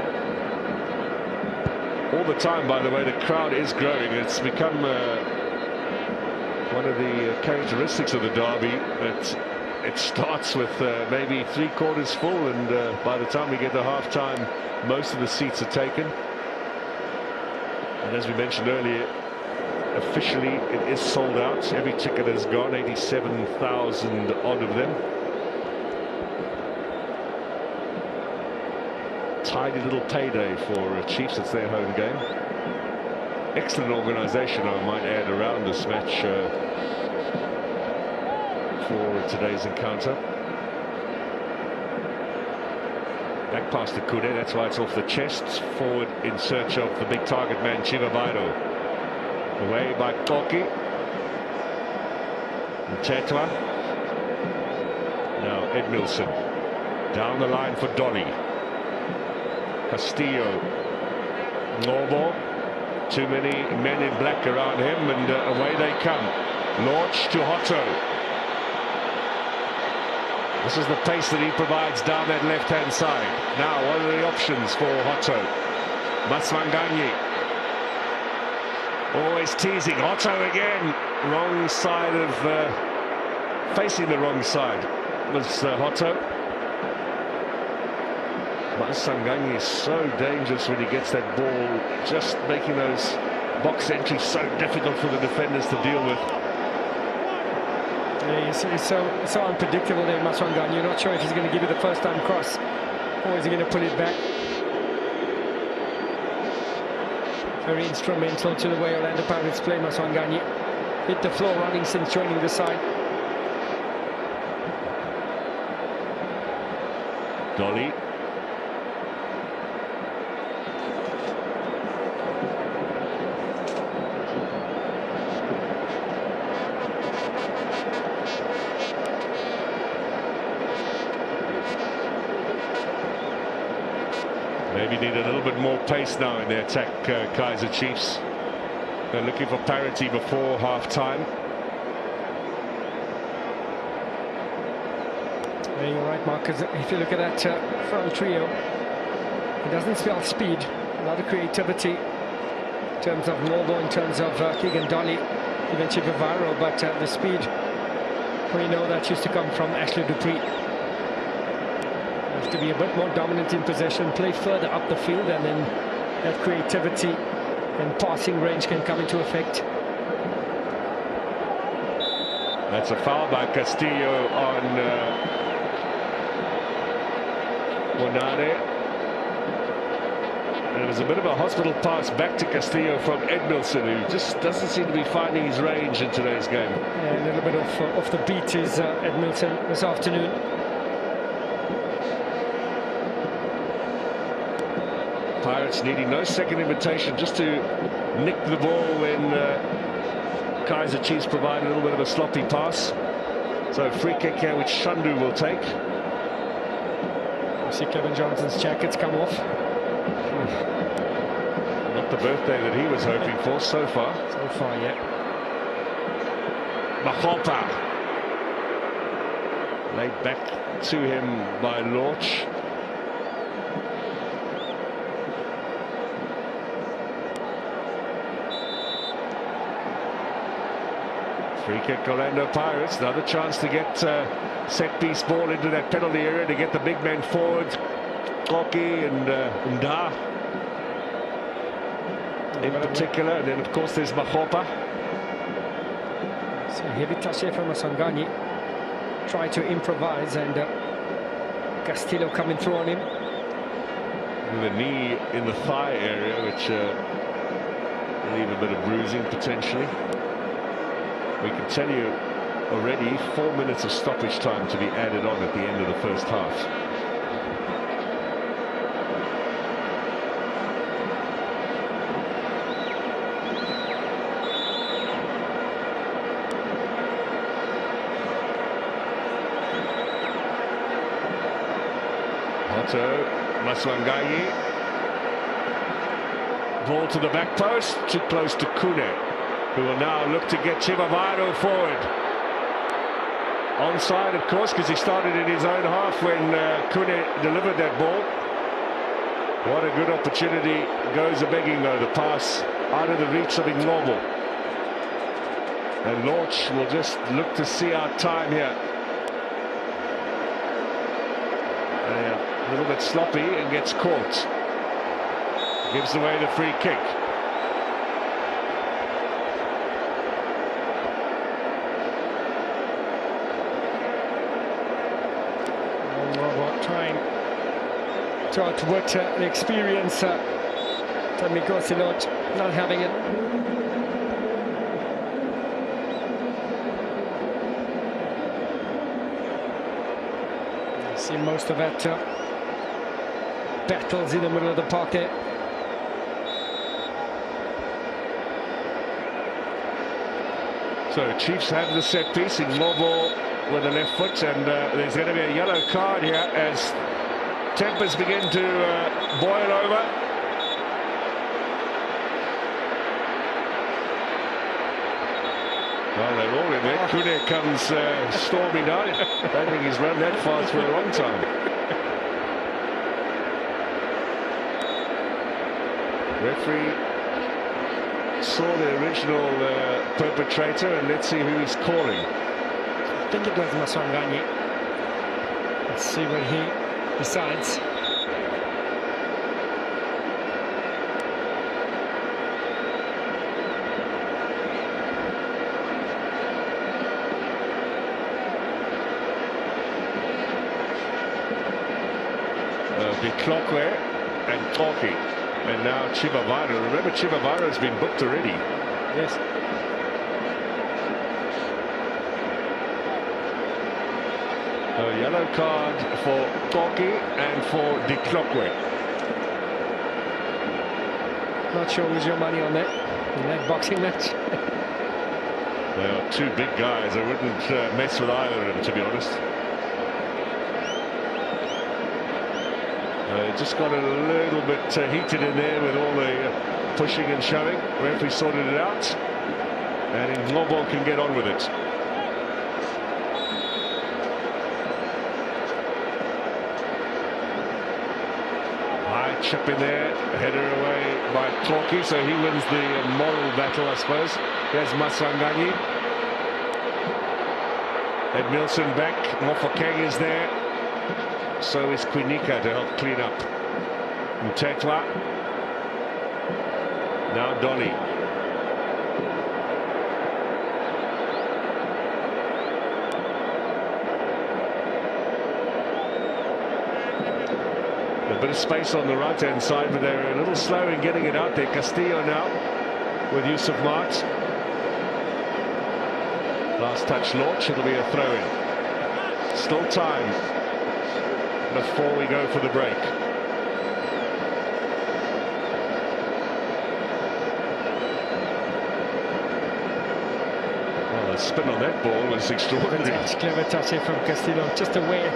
All the time, by the way, the crowd is growing. It's become one of the characteristics of the derby that it starts with maybe 3/4 full, and by the time we get to half-time, most of the seats are taken. And as we mentioned earlier, officially it is sold out. Every ticket has gone, 87,000 odd of them. Tidy little payday for Chiefs. It's their home game. Excellent organisation, I might add, around this match for today's encounter. Back past the Kude, that's why it's off the chest. Forward in search of the big target man, Chivabairo. Away by Koki. Tetwa. Now Edmilson. Down the line for Dolly. Castillo. Ngobo. Too many men in black around him, and away they come. Launch to Hotto. This is the pace that he provides down that left-hand side. Now, what are the options for Hotto? Maswanganyi. Always teasing. Hotto again. Wrong side of... facing the wrong side was Hotto. Maswanganyi is so dangerous when he gets that ball. Just making those box entries so difficult for the defenders to deal with. Yeah, he's so unpredictable there, Maswanganyi. You're not sure if he's going to give you the first-time cross, or is he going to pull it back. Very instrumental to the way Orlando Pirates play, Maswanganyi. Hit the floor running since joining the side. Dolly. maybe need a little bit more pace now in their attack, Kaizer Chiefs. They're looking for parity before half-time. Yeah, you're right, Mark, because if you look at that front trio, it doesn't spell speed, a lot of creativity in terms of Noble, in terms of Keegan Dolly, even Chivavaro, but the speed, we know that used to come from Ashley Dupree. Have to be a bit more dominant in possession, play further up the field, and then that creativity and passing range can come into effect. That's a foul by Castillo on Monane. And it was a bit of a hospital pass back to Castillo from Edmilson, who just doesn't seem to be finding his range in today's game. Yeah, a little bit off the beat is Edmilson this afternoon. Pirates needing no second invitation, just to nick the ball when Kaizer Chiefs provide a little bit of a sloppy pass. So free kick here, which Shandu will take. You see Kevin Johnson's jackets come off. Not the birthday that he was hoping for so far. So far, yeah. Mahopa. Laid back to him by Lorch. Free kick, Orlando Pirates. Another chance to get set-piece ball into that penalty area to get the big men forward. Koki and Nda in particular. And then, of course, there's Mahopa. So heavy touch here from Masangani. Try to improvise, and Castillo coming through on him. With a knee in the thigh area, which will leave a bit of bruising potentially. We can tell you already 4 minutes of stoppage time to be added on at the end of the first half. Otto Maswanganyi. Ball to the back post, too close to Khune, who will now look to get Chivavaro forward. Onside, of course, because he started in his own half when Khune delivered that ball. What a good opportunity. Goes a-begging, though, the pass out of the reach of Ignoble. And Lorch will just look to see out time here. A little bit sloppy and gets caught. Gives away the free kick. Trying to outwit the experience. Tamikosi not having it. You see most of that battles in the middle of the park there. So Chiefs have the set piece in Noble with the left foot, and there's going to be a yellow card here as tempers begin to boil over. Well, they're all in there. Khune comes storming down. I don't think he's run that fast for a long time. Referee saw the original perpetrator, and let's see who he's calling. I think it was Maswanganyi. Let's see what he decides. Biklokwe and Toki, and now Chivavaro. Remember, Chivavaro has been booked already. Yes. A yellow card for Toki and for Biklokwe. Not sure who's your money on that in that boxing match. They are two big guys. I wouldn't mess with either of them, to be honest. Just got a little bit heated in there with all the pushing and shoving. Referee sorted it out, and Ngobo can get on with it. High chip in there, header away by Torki, so he wins the moral battle, I suppose. There's Masangani. Edmilson back, Mofokeng is there. So is Quinica to help clean up. Mtetwa. Now Donny. A bit of space on the right-hand side, but they're a little slow in getting it out there. Castillo now with Yusuf Mart. Last touch launch, it'll be a throw-in. Still time before we go for the break. Well, the spin on that ball was extraordinary. That's clever touch here from Castillo, just aware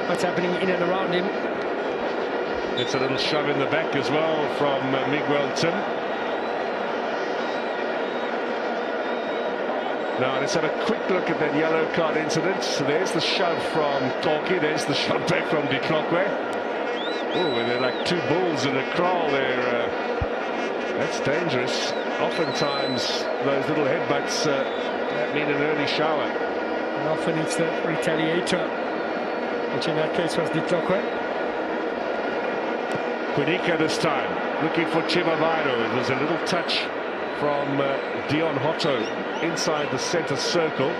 what's happening in and around him. It's a little shove in the back as well from Miguel Tim. Now let's have a quick look at that yellow card incident. So there's the shove from Torki, there's the shove back from De Klokwe. Oh, and they're like two bulls in a kraal there. That's dangerous. Oftentimes those little headbutts mean an early shower. And often it's the retaliator, which in that case was De Klokwe. Quinica this time, looking for Chivavaro. It was a little touch from Dion Hotto inside the centre circle.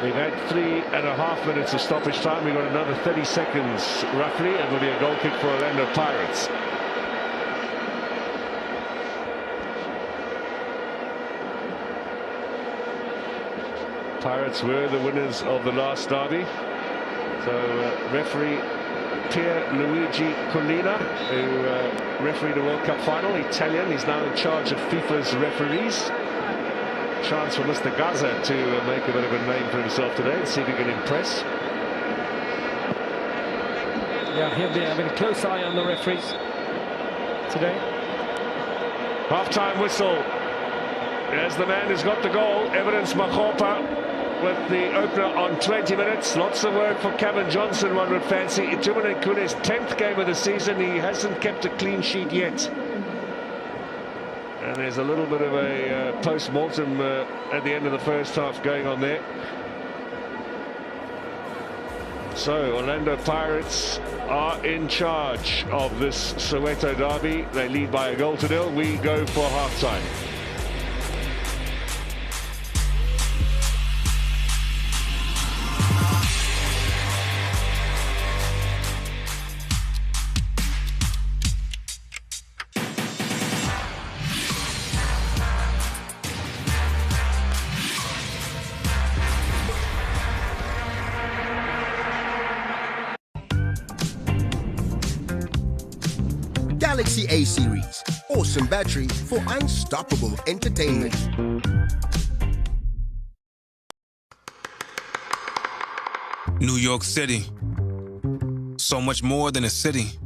We've had 3.5 minutes of stoppage time. We've got another 30 seconds roughly, and there'll be a goal kick for Orlando Pirates. Pirates were the winners of the last derby. So referee Pierluigi Collina, who refereed the World Cup final, Italian, he's now in charge of FIFA's referees. Chance for Mr. Kazer to make a bit of a name for himself today and see if he can impress. Yeah, he'll be having a close eye on the referees today. Half-time whistle. As the man who's got the goal, Evidence Makgopa, with the opener on 20 minutes. Lots of work for Kevin Johnson, one would fancy. Itumeleng Khune's 10th game of the season. He hasn't kept a clean sheet yet. And there's a little bit of a post-mortem at the end of the first half going on there. So Orlando Pirates are in charge of this Soweto derby. They lead by 1-0. We go for half-time. Galaxy A series, awesome battery for unstoppable entertainment. New York City, so much more than a city,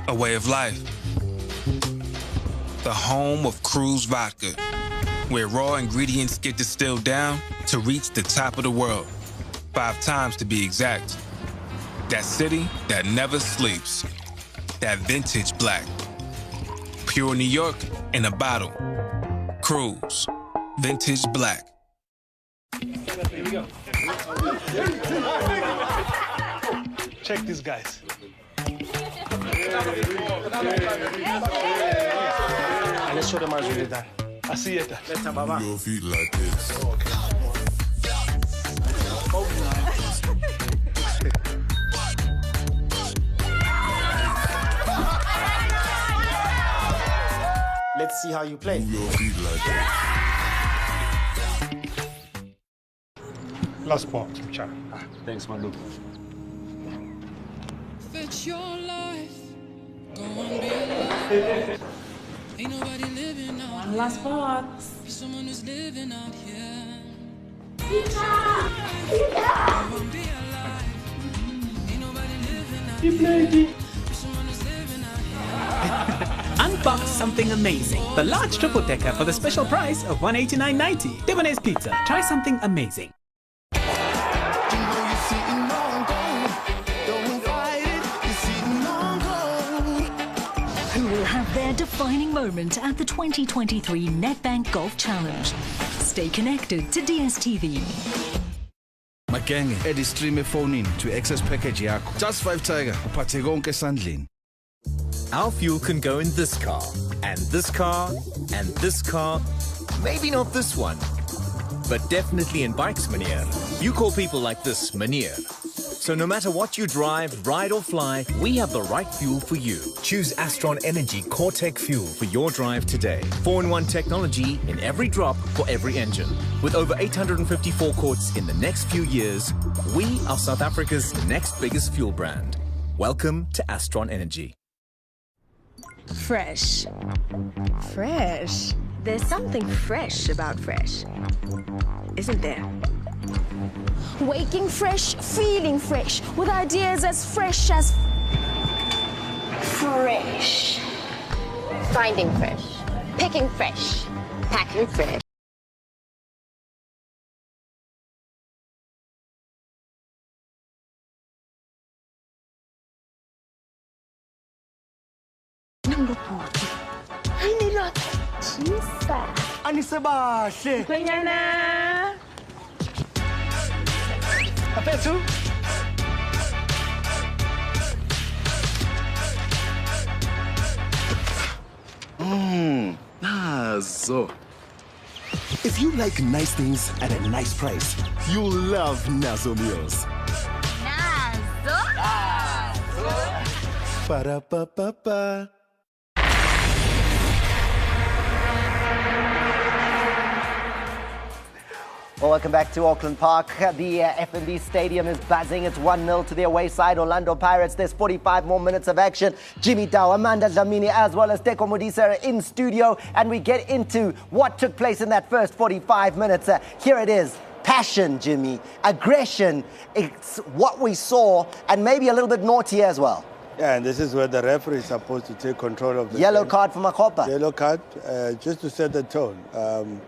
a way of life. The home of Cruise Vodka, where raw ingredients get distilled down to reach the top of the world, 5 times to be exact. That city that never sleeps. That vintage black. Pure New York in a bottle. Cruise. Vintage black. Here we go. Check these guys. And let's show them how it's really done. I see it. Let's have a your feet like this. Let's see how you play. Last part, Chad. Thanks, my dude. Fetch your life. Go on, be alive. Ain't nobody living out. One last box. Be someone who's living out here. Go on, be alive. Ain't Unbox something amazing. The large triple decker for the special price of $189.90. Debonair's Pizza. Try something amazing. Who will have their defining moment at the 2023 Nedbank Golf Challenge? Stay connected to DSTV. Magenge edistream efonini to access package yakho. Just 5 Tiger uphathe konke esandleni. Our fuel can go in this car, and this car, and this car. Maybe not this one, but definitely in bikes, Meneer. You call people like this Meneer. So no matter what you drive, ride or fly, we have the right fuel for you. Choose Astron Energy Core-Tech fuel for your drive today. 4-in-1 technology in every drop for every engine. With over 854 quarts in the next few years, we are South Africa's next biggest fuel brand. Welcome to Astron Energy. Fresh. Fresh. There's something fresh about fresh, isn't there? Waking fresh, feeling fresh, with ideas as fresh as Fresh. Finding fresh. Picking fresh. Packing fresh. Anisebahle. Kwenyana. Apethu. Nazo. If you like nice things at a nice price, you'll love Nazo meals. Nazo. Ba-da-ba-ba-ba. Well, welcome back to Auckland Park. The F&B Stadium is buzzing. It's 1-0 to the away side, Orlando Pirates. There's 45 more minutes of action. Jimmy Tau, Amanda Dlamini, as well as Teko Modisa are in studio. And we get into what took place in that first 45 minutes. Here it is. Passion, Jimmy. Aggression. It's what we saw, and maybe a little bit naughty as well. Yeah, and this is where the referee is supposed to take control of the Yellow game. card for Makopa. Yellow card, just to set the tone.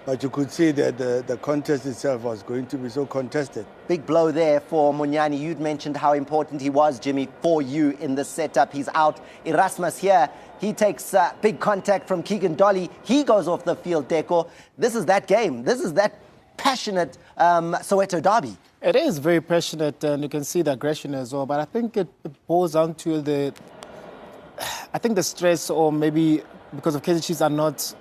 But you could see that the contest itself was going to be so contested. Big blow there for Munyani. You'd mentioned how important he was, Jimmy, for you in this setup. He's out. Erasmus here, he takes big contact from Keegan Dolly. He goes off the field, Deco. This is that game. This is that passionate Soweto derby. It is very passionate, and you can see the aggression as well. But I think it boils down to the stress, or maybe because of Kaizer Chiefs are not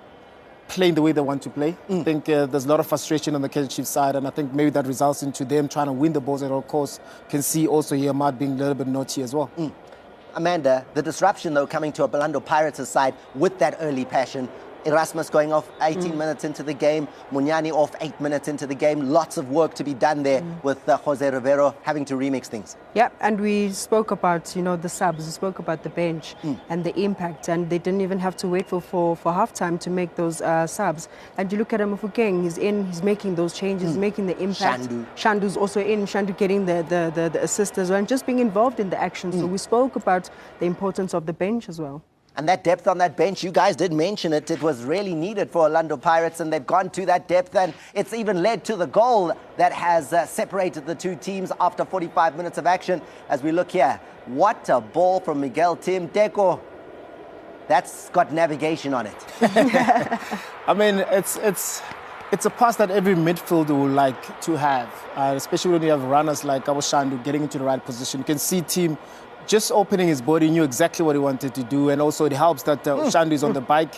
playing the way they want to play. I think there's a lot of frustration on the Kaizer Chiefs side, and I think maybe that results into them trying to win the balls at all costs. Can see also here Ahmad being a little bit naughty as well. Amanda, the disruption though coming to Orlando Pirates' side with that early passion. Erasmus going off 18 minutes into the game, Munyani off 8 minutes into the game. Lots of work to be done there with Jose Rivero having to remix things. Yeah, and we spoke about, the subs, we spoke about the bench and the impact, and they didn't even have to wait for halftime to make those subs. And you look at Mufukeng, he's in, he's making those changes, making the impact. Shandu's also in, Shandu getting the assist as well, and just being involved in the action. So we spoke about the importance of the bench as well. And that depth on that bench, you guys did mention it. It was really needed for Orlando Pirates, and they've gone to that depth, and it's even led to the goal that has separated the two teams after 45 minutes of action. As we look here, what a ball from Miguel Tim. Deco, that's got navigation on it. I mean, it's a pass that every midfielder would like to have, especially when you have runners like Shandu getting into the right position. You can see Tim just opening his body, knew exactly what he wanted to do, and also it helps that Shandu is on the bike.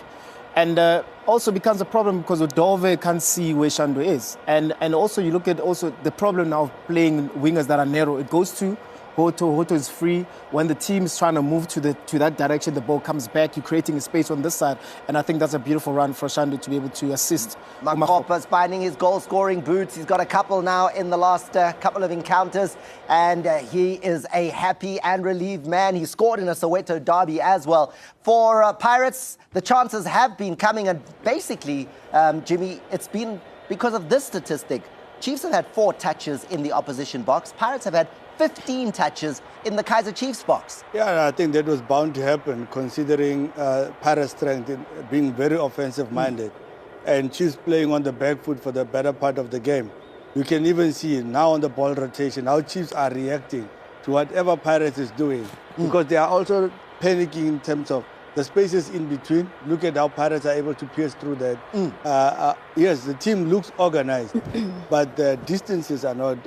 And also becomes a problem because Dove can't see where Shandu is. And also you look at also the problem now of playing wingers that are narrow. It goes to Hoto is free. When the team is trying to move to that direction, the ball comes back. You're creating a space on this side. And I think that's a beautiful run for Shandu to be able to assist. Makopa's finding his goal-scoring boots. He's got a couple now in the last couple of encounters. And he is a happy and relieved man. He scored in a Soweto derby as well. For Pirates, the chances have been coming. And basically, Jimmy, it's been because of this statistic. Chiefs have had 4 touches in the opposition box. Pirates have had 15 touches in the Kaizer Chiefs box. Yeah, I think that was bound to happen considering Pirates' strength in being very offensive-minded and Chiefs playing on the back foot for the better part of the game. You can even see now on the ball rotation how Chiefs are reacting to whatever Pirates is doing because they are also panicking in terms of the spaces in between. Look at how Pirates are able to pierce through that. Yes, the team looks organized, but the distances are not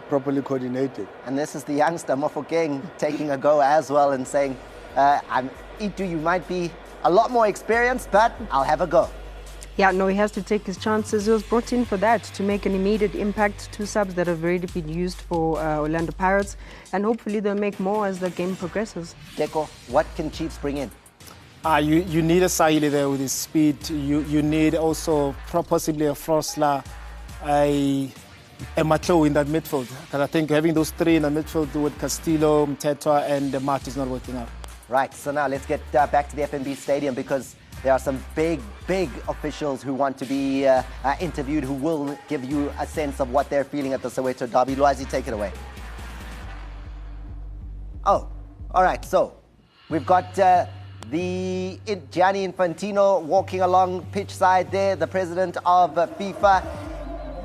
properly coordinated. And this is the youngster, Mofokeng, taking a go as well and saying, Itu, you might be a lot more experienced, but I'll have a go. Yeah, no, he has to take his chances. He was brought in for that, to make an immediate impact. 2 subs that have already been used for Orlando Pirates, and hopefully they'll make more as the game progresses. Deko, what can Chiefs bring in? You need a Sahili there with his speed. You need also possibly a Frosler, a Matlo in that midfield. Because I think having those 3 in the midfield with Castillo, Mtetwa and Mat is not working out. Right, so now let's get back to the FNB Stadium because there are some big officials who want to be interviewed, who will give you a sense of what they're feeling at the Soweto derby. Luazi, take it away. Oh, all right. So we've got Gianni Infantino walking along pitch side there, the president of FIFA.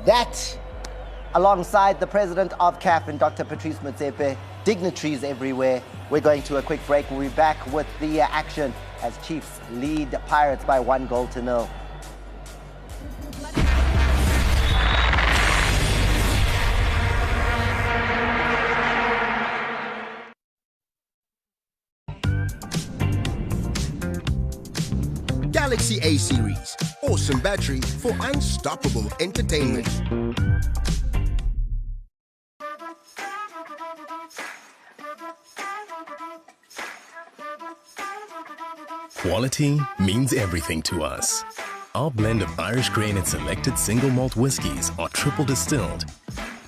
That, alongside the president of CAF and Dr. Patrice Motsepe, dignitaries everywhere. We're going to a quick break. We'll be back with the action as Chiefs lead Pirates by 1-0. Galaxy A series, awesome battery for unstoppable entertainment. Quality means everything to us. Our blend of Irish grain and selected single malt whiskies are triple distilled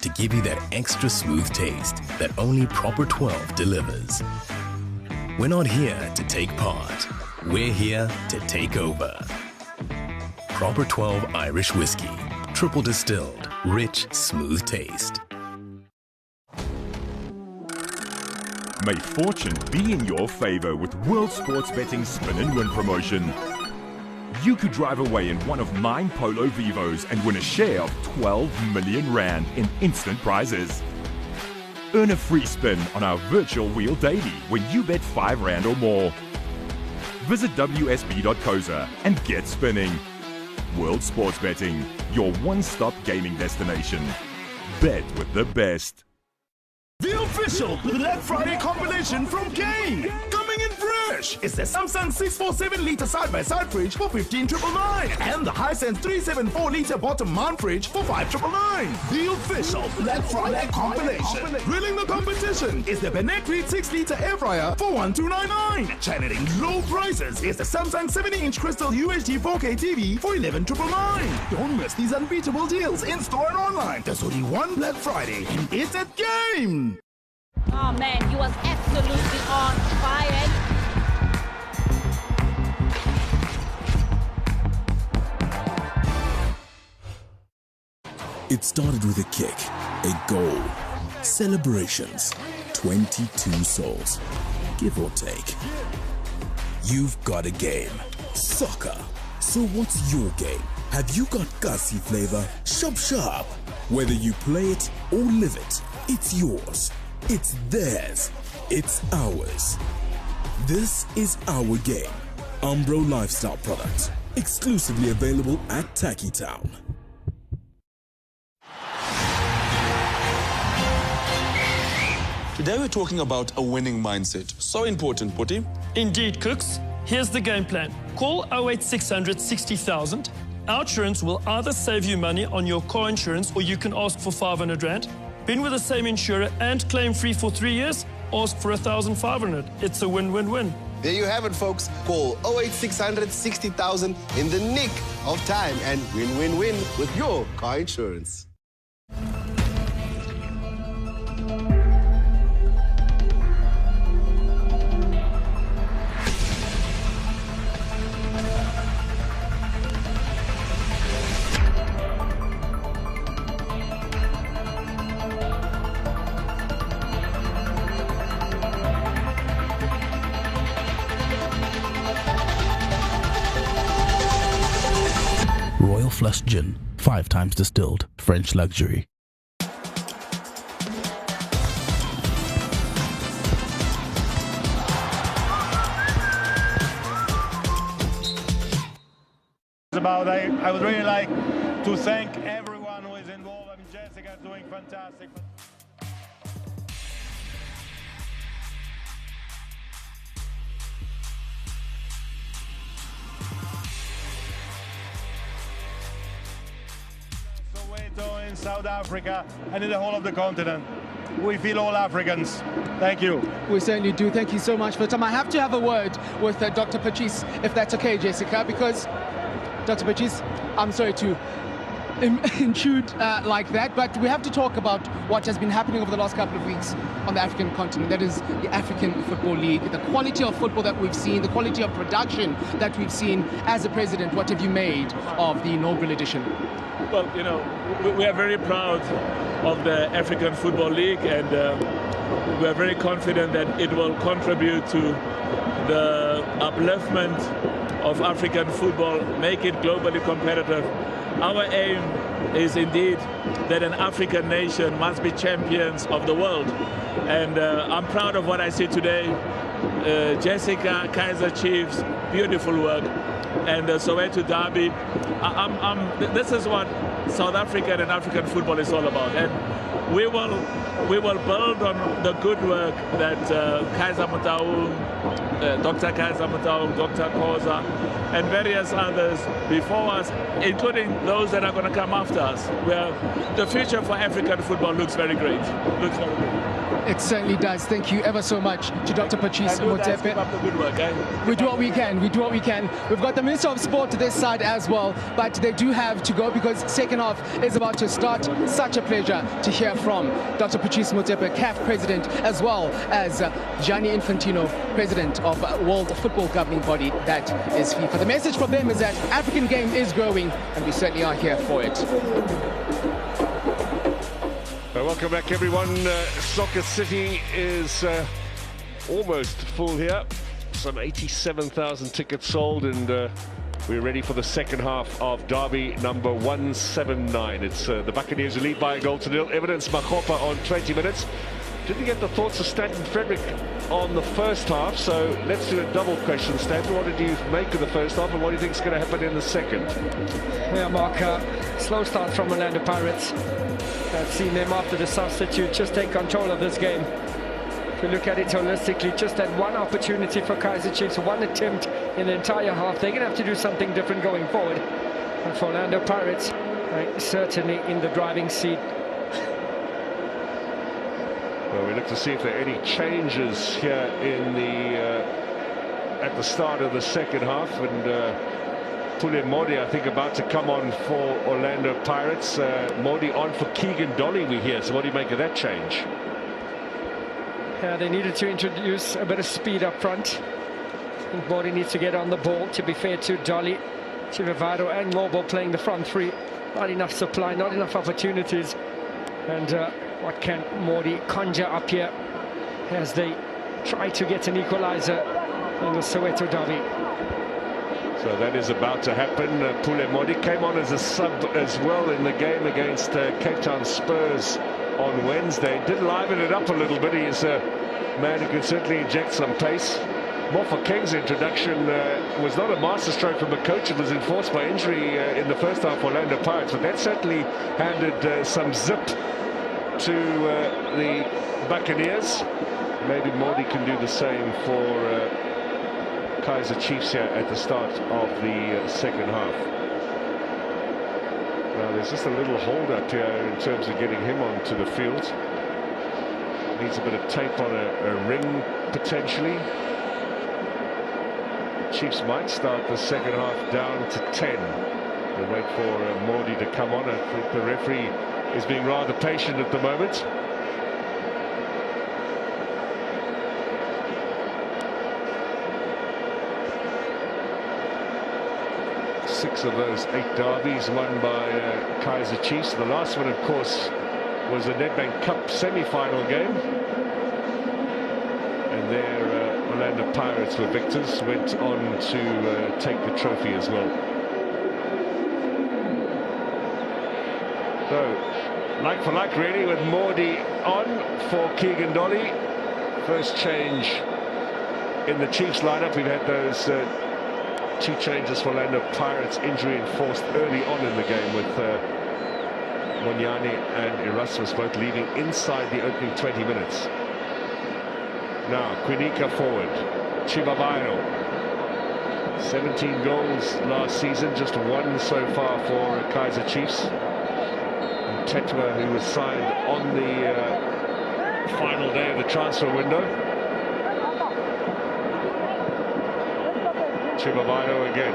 to give you that extra smooth taste that only Proper 12 delivers. We're not here to take part. We're here to take over. Proper 12 Irish whiskey, triple distilled, rich, smooth taste. May fortune be in your favor with World Sports Betting's Spin and Win promotion. You could drive away in one of 9 Polo Vivos and win a share of 12 million rand in instant prizes. Earn a free spin on our virtual wheel daily when you bet 5 rand or more. Visit wsb.kazer and get spinning. World Sports Betting, your one-stop gaming destination. Bet with the best. The official Black Friday compilation from Kane. Coming in fresh is the Samsung 647-litre side-by-side fridge for 15,999 and the Hisense 374-litre bottom mount fridge for 5,999. The official Black Friday compilation. Ruling the competition is the Benetri 6-litre air fryer for 1,299. Channeling low prices is the Samsung 70-inch crystal UHD 4K TV for 11,999. Don't miss these unbeatable deals in store and online. There's only one Black Friday and it's at Game. Oh man, he was absolutely on fire. It started with a kick, a goal, celebrations, 22 souls, give or take. You've got a game, soccer. So what's your game? Have you got Kasi flavor? Shop sharp. Whether you play it or live it, it's yours. It's theirs. It's ours. This is our game. Umbro Lifestyle Products. Exclusively available at Tacky Town. Today we're talking about a winning mindset. So important, Putti. Indeed, Cooks. Here's the game plan. Call 08600 60,000. Our insurance will either save you money on your car insurance or you can ask for 500 Rand. Been with the same insurer and claim free for 3 years? Ask for 1,500. It's a win-win-win. There you have it, folks. Call 08600 60,000 in the nick of time and win-win-win with your car insurance. Flush Gin, 5 times distilled, French luxury. I would really like to thank everyone who is involved. I mean, Jessica's doing fantastic. Soweto in South Africa and in the whole of the continent. We feel all Africans. Thank you. We certainly do. Thank you so much for the time. I have to have a word with Dr. Patrice, if that's okay, Jessica, because Dr. Patrice, I'm sorry to intrude like that, but we have to talk about what has been happening over the last couple of weeks on the African continent. That is the African Football League, the quality of football that we've seen, the quality of production that we've seen. As a president, what have you made of the inaugural edition? Well, you know, we are very proud of the African Football League, and we are very confident that it will contribute to the upliftment of African football, make it globally competitive. Our aim is indeed that an African nation must be champions of the world. And I'm proud of what I see today. Jessica, Kaizer Chiefs, beautiful work. And the Soweto Derby, this is what South African and African football is all about. And we will build on the good work that Kaizer Motaung, Dr. Kaizer Motaung, Dr. Koza, and various others before us, including those that are going to come after us. Where the future for African football looks very great. Looks very good. It certainly does. Thank you ever so much to Dr. Patrice Motsepe. Keep up the good work, eh? We do what we can. We do what we can. We've got the Minister of Sport to this side as well, but they do have to go because second half is about to start. Such a pleasure to hear from Dr. Patrice Motsepe, CAF President, as well as Gianni Infantino, President of World Football Governing Body, that is FIFA. The message from them is that African game is growing, and we certainly are here for it. Welcome back, everyone. Soccer City is almost full here. Some 87,000 tickets sold, and we're ready for the second half of Derby number 179. It's the Buccaneers who lead by a goal to nil. Evidence Makgopa on 20 minutes. Didn't get the thoughts of Stanton Frederick on the first half, so let's do a double question. Stanton, what did you make of the first half, and what do you think is going to happen in the second? Yeah, Mark, slow start from Orlando Pirates. I've seen them after the substitute just take control of this game. If you look at it holistically, just that one opportunity for Kaizer Chiefs, one attempt in the entire half. They're going to have to do something different going forward. And for Orlando Pirates, certainly in the driving seat. Well, we look to see if there are any changes here in the at the start of the second half, and Pule Modi, I think, about to come on for Orlando Pirates. Modi on for Keegan Dolly, we hear. So what do you make of that change? Yeah, they needed to introduce a bit of speed up front. I think Modi needs to get on the ball, to be fair to Dolly, Chivavado and Noble playing the front three. Not enough supply, not enough opportunities. And what can Modi conjure up here as they try to get an equalizer in the Soweto Derby? So that is about to happen. Pule Modi came on as a sub as well in the game against Cape Town Spurs on Wednesday. Did liven it up a little bit. He is a man who can certainly inject some pace. Mofa King's introduction was not a masterstroke from a coach. It was enforced by injury in the first half for Orlando Pirates, but that certainly handed some zip to the Buccaneers. Maybe Modi can do the same for Kaizer Chiefs here at the start of the second half. Now there's just a little hold up here in terms of getting him onto the field. Needs a bit of tape on a ring potentially. Chiefs might start the second half down to 10. We'll wait for Modi to come on. I think the referee is being rather patient at the moment. Six of those 8 derbies won by Kaizer Chiefs. The last one, of course, was the Nedbank Cup semi-final game. And there, Orlando Pirates were victors, went on to take the trophy as well. So, like for like really, with Mordi on for Keegan Dolly. First change in the Chiefs lineup. We've had those two changes for Orlando Pirates, injury enforced early on in the game, with Monyane and Erasmus both leaving inside the opening 20 minutes. Now, Quinica forward, Chibabairo. 17 goals last season, just one so far for Kaizer Chiefs. And Tetwa, who was signed on the final day of the transfer window. Chibabairo again.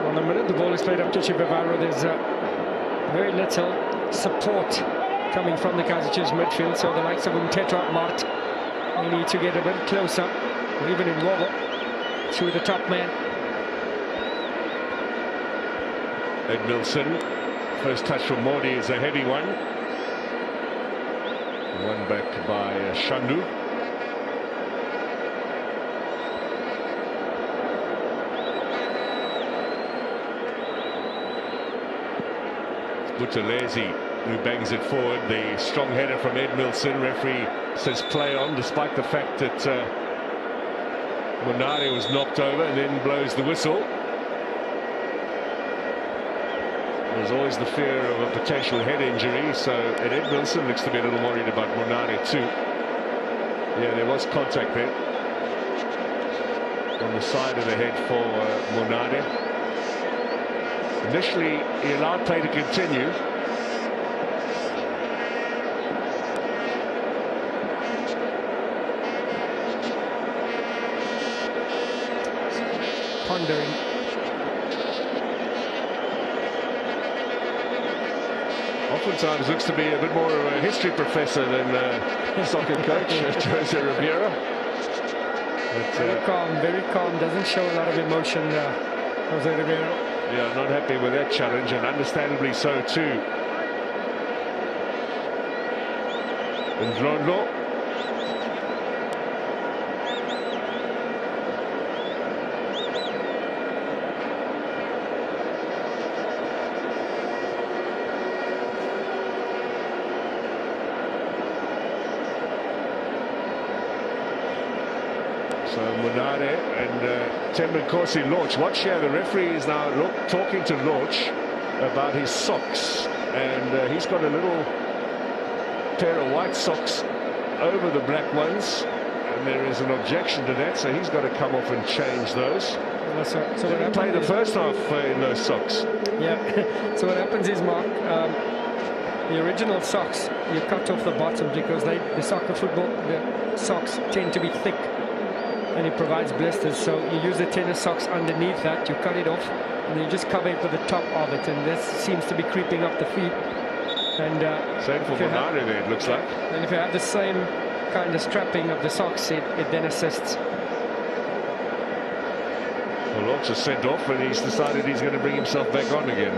On the minute the ball is played up to Chibabairo, there's very little support coming from the Kaizer Chiefs midfield, so the likes of Tetwa, Mart, they need to get a bit closer, or even in Wobble, to the top man. Edmilson, first touch from Mordi is a heavy one. One back by Shandu. Buthelezi who bangs it forward. The strong header from Edmilson. Referee says play on, despite the fact that Monare was knocked over, and then blows the whistle. There's always the fear of a potential head injury, so Edmilson looks to be a little worried about Monare too. Yeah, there was contact there on the side of the head for Monare. Initially, he allowed play to continue. Pondering. Oftentimes looks to be a bit more of a history professor than soccer coach, Jose Ribeiro. Very calm, doesn't show a lot of emotion, Jose Ribeiro. Yeah, not happy with that challenge, and understandably so too. Ndlondo. So Munare and Tembenkosi Lorch. Watch here, the referee is now talking to Lorch about his socks, and he's got a little pair of white socks over the black ones, and there is an objection to that, so he's got to come off and change those. So he played the first half in those socks. Yeah, so what happens is, Mark, the original socks, you cut off the bottom because the soccer football, the socks tend to be thick, and it provides blisters, so you use the tennis socks underneath that, you cut it off, and then you just cover it with the top of it, and this seems to be creeping up the feet. And same for Monare there, it looks like. And if you have the same kind of strapping of the socks, it then assists. Well, Lorch is sent off, and he's decided he's going to bring himself back on again.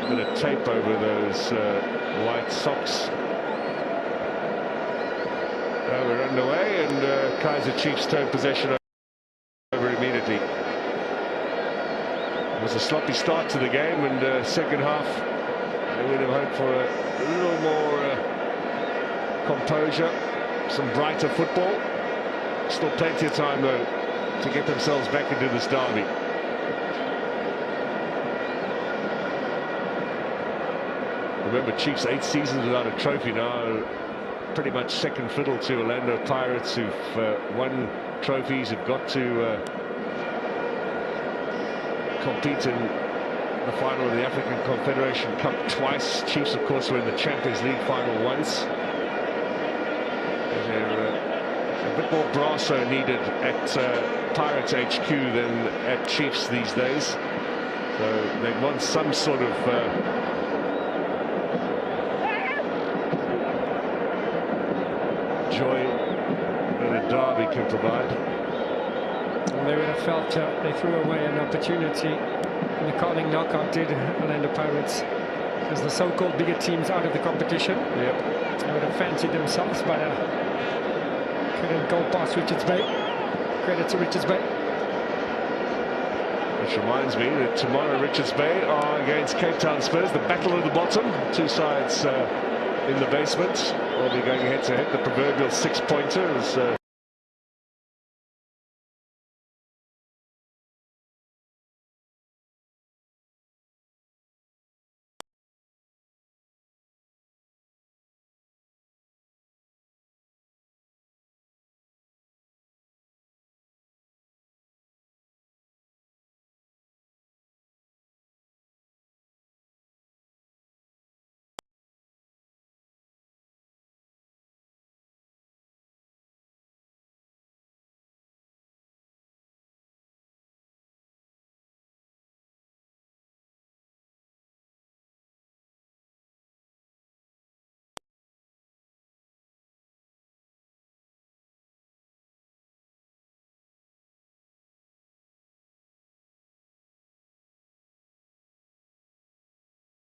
A bit of tape over those white socks. We're underway, and Kaizer Chiefs turn possession over immediately. It was a sloppy start to the game, and second half they would have hoped for a little more composure, some brighter football. Still plenty of time though to get themselves back into this derby. Remember, Chiefs 8 seasons without a trophy now, pretty much second fiddle to Orlando Pirates, who've won trophies, have got to compete in the final of the African Confederation Cup twice. Chiefs, of course, were in the Champions League final once. And they're a bit more brasso needed at Pirates HQ than at Chiefs these days. So they want some sort of joy that a derby can provide. And they would have felt they threw away an opportunity in the Carling knockout, did Orlando Pirates, as the so-called bigger teams out of the competition. Yep. They would have fancied themselves, but couldn't go past Richards Bay. Credit to Richards Bay. Which reminds me that tomorrow Richards Bay are against Cape Town Spurs, the battle of the bottom. Two sides in the basement. We'll be going head to head, the proverbial six-pointers.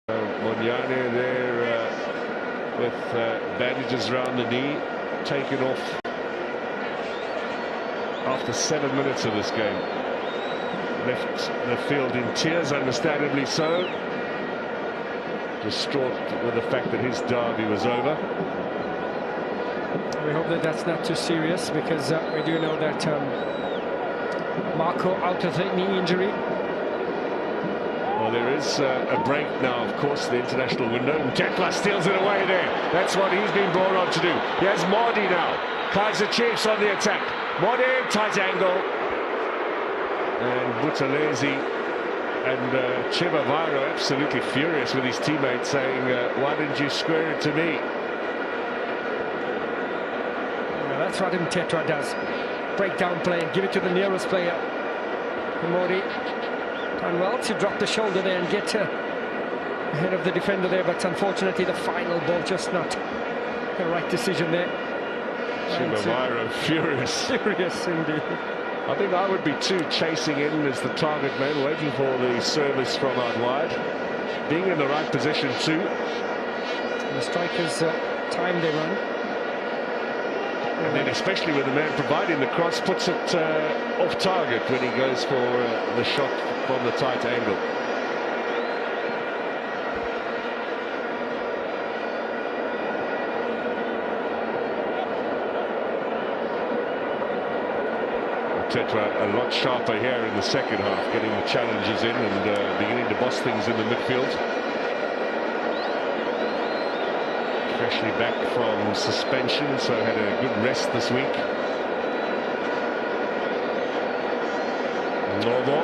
Monyane there with bandages around the knee, taken off after 7 minutes of this game. Left the field in tears, understandably so. Distraught with the fact that his derby was over. We hope that that's not too serious, because we do know that Marco out with a knee injury. Well, there is a break now, of course, the international window. And Tekla steals it away there. That's what he's been brought on to do. He has Modi now. Kaizer Chiefs on the attack. Modi, tight angle. And Buthelezi and Chivavaro absolutely furious with his teammates, saying, why didn't you square it to me? Well, that's what Tetra does. Break down play and give it to the nearest player. Modi. And well, to drop the shoulder there and get ahead of the defender there, but unfortunately the final ball just not the right decision there. Chivavaro furious. Furious indeed. I think I would be too, chasing in as the target man, waiting for the service from out wide. Being in the right position too. And the strikers time they run. And then especially with the man providing the cross, puts it off target when he goes for the shot from the tight angle. Tetra a lot sharper here in the second half, getting the challenges in and beginning to boss things in the midfield. Freshly back from suspension, so had a good rest this week. Novo.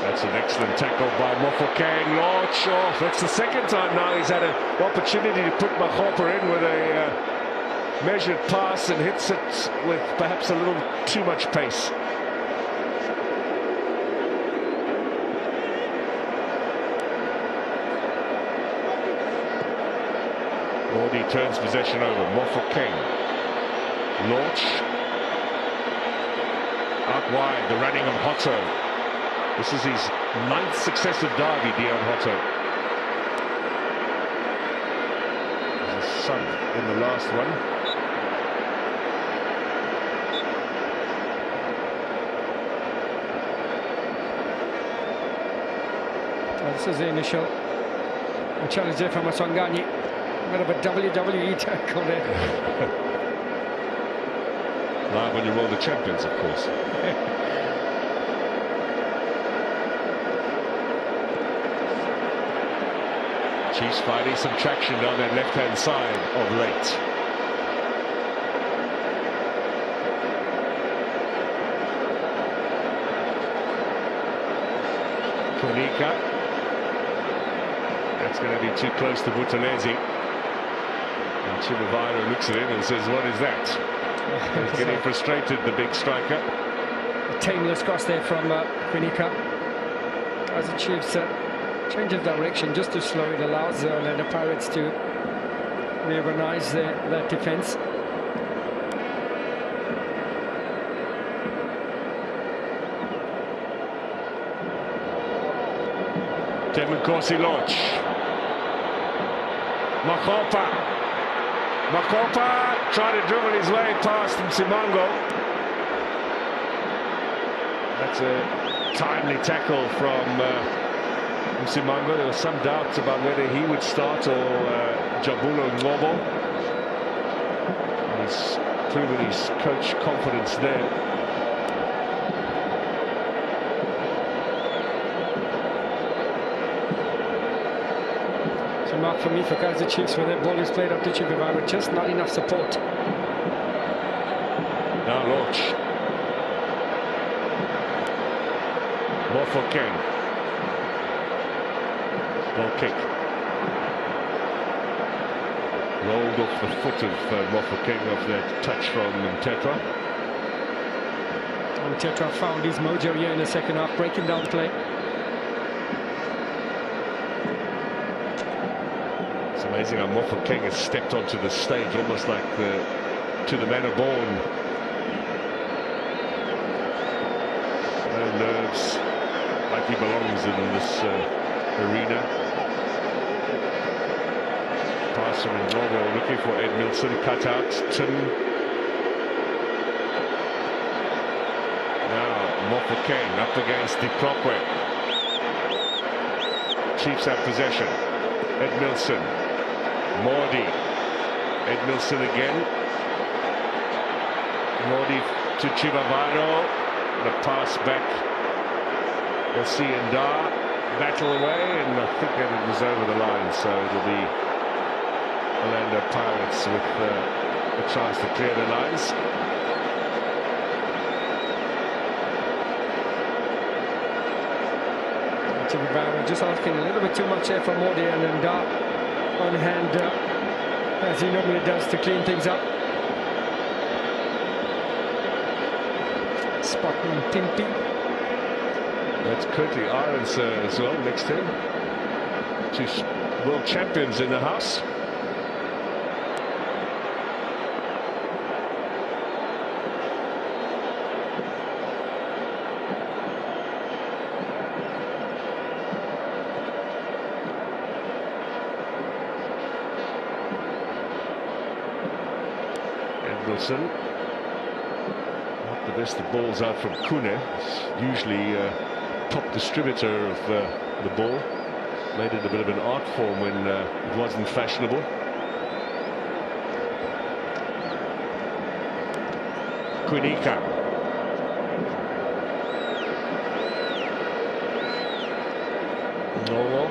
That's an excellent tackle by Mofokeng. Launch off. That's the second time now he's had an opportunity to put Mahopa in with a measured pass and hits it with perhaps a little too much pace. Mordi turns possession over. Mofokeng. Launch. Out wide, the running of Hotto. This is his 9th successive derby, Dion Hotto. He's a sub in the last one. Well, this is the initial challenge there from Maswangani. Bit of a WWE tackle there. Live when you roll the champions, of course. Chiefs finding some traction down their left-hand side of late. Konika. That's going to be too close to Buthelezi. And Chivavaro looks at it and says, what is that? He's getting frustrated, the big striker. A tameless cross there from Konika. As the Chiefs change of direction just to slow it, allows the Orlando Pirates to reorganize that defense. Demoncorsi launch. Mahopa. Makopa trying to dribble his way past Msimango. That's a timely tackle from Msimango. There were some doubts about whether he would start or Jabulo Ngobo. He's proven his coach confidence there. So mark for me for Kaizer Chiefs when that ball is played up to Chivivaro, just not enough support. Now Loach. Mofokeng. Ball kick. Rolled off the foot of Mofokeng off that touch from Tetra. And Tetra found his mojo here in the second half, breaking down play. It's amazing how Mofokeng has stepped onto the stage, almost like to the manner born. No nerves, like he belongs in this arena. Pass from Ngobo, looking for Edmilson, cut out. Tim. Now Mofokeng up against Diplokwe. Chiefs have possession. Edmilson, Mordi, Edmilson again. Mordi to Chivavaro. The pass back. We'll see Ndar battle away, and I think that it was over the line, so it'll be Orlando Pirates with a chance to clear the lines. Chivivaro just asking a little bit too much there from Mordi, and Ndar on hand as he normally does to clean things up. Spotting Pimpy. That's Curtly Irons as well next to him. Two world champions in the house. Edmilson. Not the best of balls out from Khune. It's usually top distributor of the ball. Made it a bit of an art form when it wasn't fashionable. Quinika. Noel.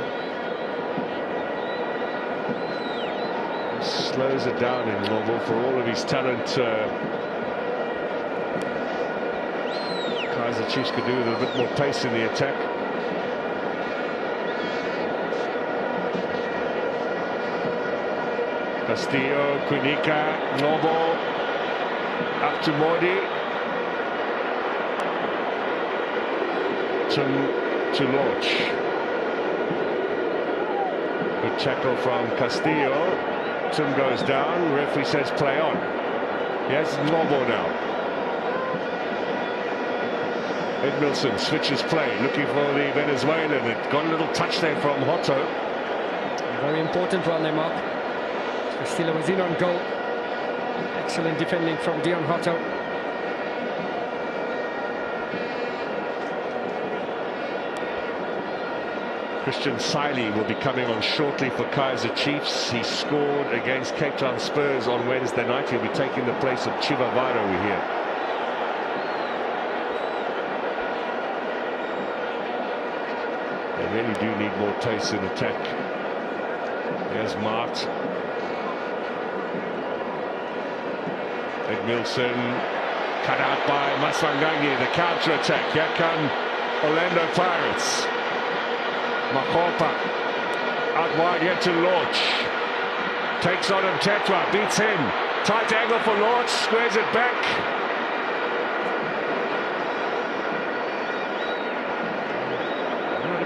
Slows it down in Noel for all of his talent. Kaizer Chiefs could do with a bit more pace in the attack. Castillo, Quinika, Nobo, up to Mordi. To Loach. Good tackle from Castillo. Tim goes down, referee says play on. Yes, Nobo now. Edmilson switches play, looking for the Venezuelan. It got a little touch there from Hotto. Very important one there, Mark. Castillo was in on goal. Excellent defending from Dion Hotto. Christian Siley will be coming on shortly for Kaizer Chiefs. He scored against Cape Town Spurs on Wednesday night. He'll be taking the place of Chivavaro, we hear. Really do need more pace in attack. There's Mart. Edmilson cut out by Maswangangi. The counter attack. Here come Orlando Pirates. Makopa out wide yet to Loach. Takes on him Tetra, beats him. Tight angle for Loach, squares it back.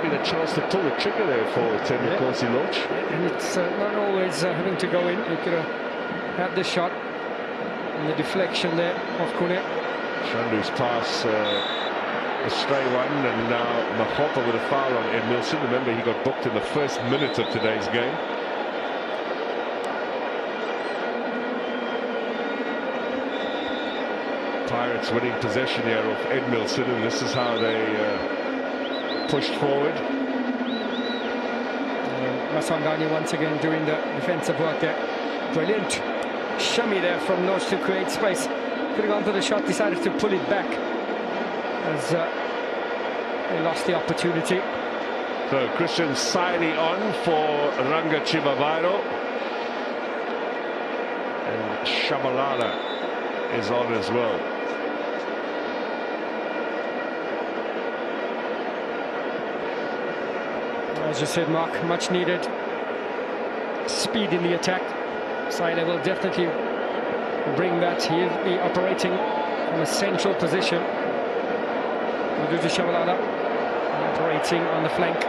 A chance to pull the trigger there for Temi Corsi Loach. And it's not always having to go in. He could have had the shot and the deflection there of Khune. Shandu's pass, a stray one, and now Mahopa with a foul on Edmilson. Remember, he got booked in the first minute of today's game. Pirates winning possession here of Edmilson, and this is how they pushed forward. Masangani once again doing the defensive work there. Brilliant shimmy there from North to create space. Putting on to the shot, decided to pull it back as they lost the opportunity. So Christian Saili on for Ranga Chivavaro. And Shabalala is on as well. As you said, Mark, much needed speed in the attack. Saili will definitely bring that. He'll be operating from a central position. Mududu Shabalala operating on the flank.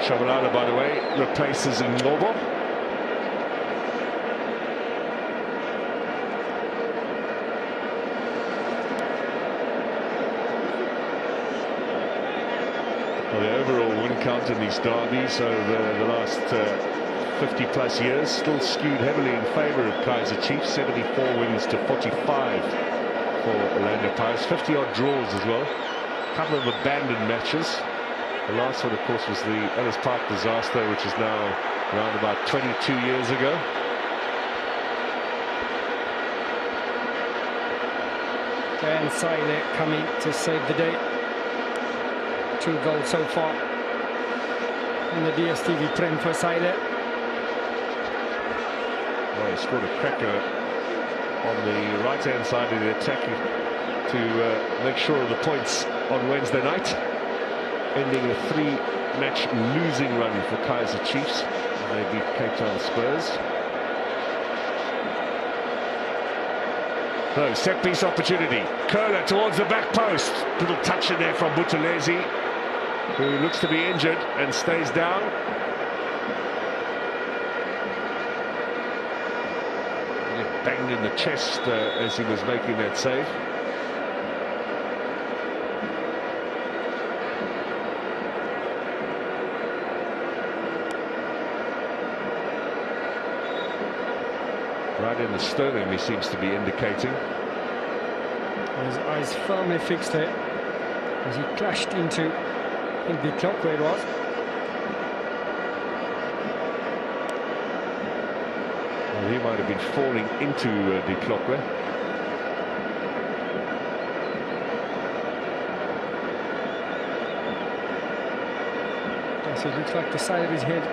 Shabalala, by the way, replaces Ngobo. Well, the overall win count in these derbies over the last 50-plus years still skewed heavily in favour of Kaizer Chiefs. 74 wins to 45 for Orlando Pirates. 50-odd draws as well. A couple of abandoned matches. The last one, of course, was the Ellis Park disaster, which is now around about 22 years ago. And Saili coming to save the day. 2 goals so far in the DSTV Prem for Saili. Well, he scored a cracker on the right-hand side of the attack to make sure of the points on Wednesday night, ending a 3-match losing run for Kaizer Chiefs. They beat Cape Town Spurs. So, set-piece opportunity. Curler towards the back post. Little touch in there from Buthelezi, who looks to be injured and stays down. He banged in the chest as he was making that save. Right in the sternum, he seems to be indicating. His eyes firmly fixed there as he clashed into, I think, the clock where it was. Well, he might have been falling into the clock. Yes, it looks like the side of his head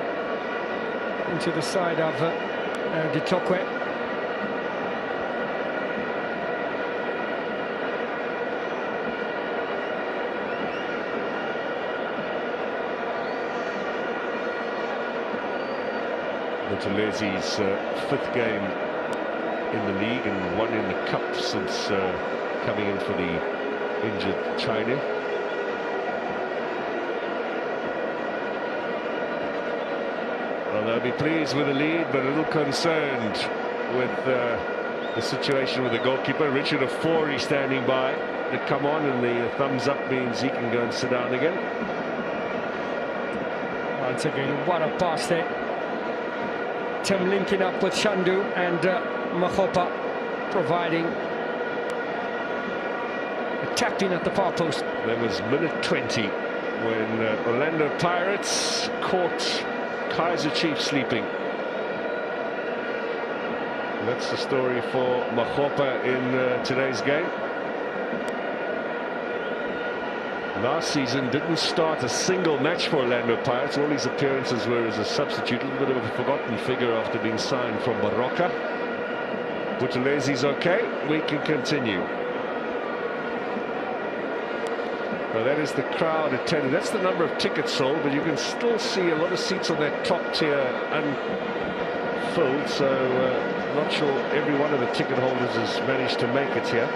into the side of the clock. Buthelesi's 5th game in the league and 1 in the cup since coming in for the injured China. Well, they'll be pleased with the lead, but a little concerned with the situation with the goalkeeper. Richard Ofori standing by to come on, and the thumbs up means he can go and sit down again. Once again, what a pass there. Tim linking up with Shandu and Makgopa providing a tap in at the far post. There was minute 20 when Orlando Pirates caught Kaizer Chiefs sleeping. That's the story for Makgopa in today's game. Last season didn't start a single match for Orlando Pirates. All his appearances were as a substitute, a little bit of a forgotten figure after being signed from Baroka. Buthelesi's okay, we can continue. Well, that is the crowd attending. That's the number of tickets sold, but you can still see a lot of seats on that top tier unfilled, so not sure every one of the ticket holders has managed to make it here.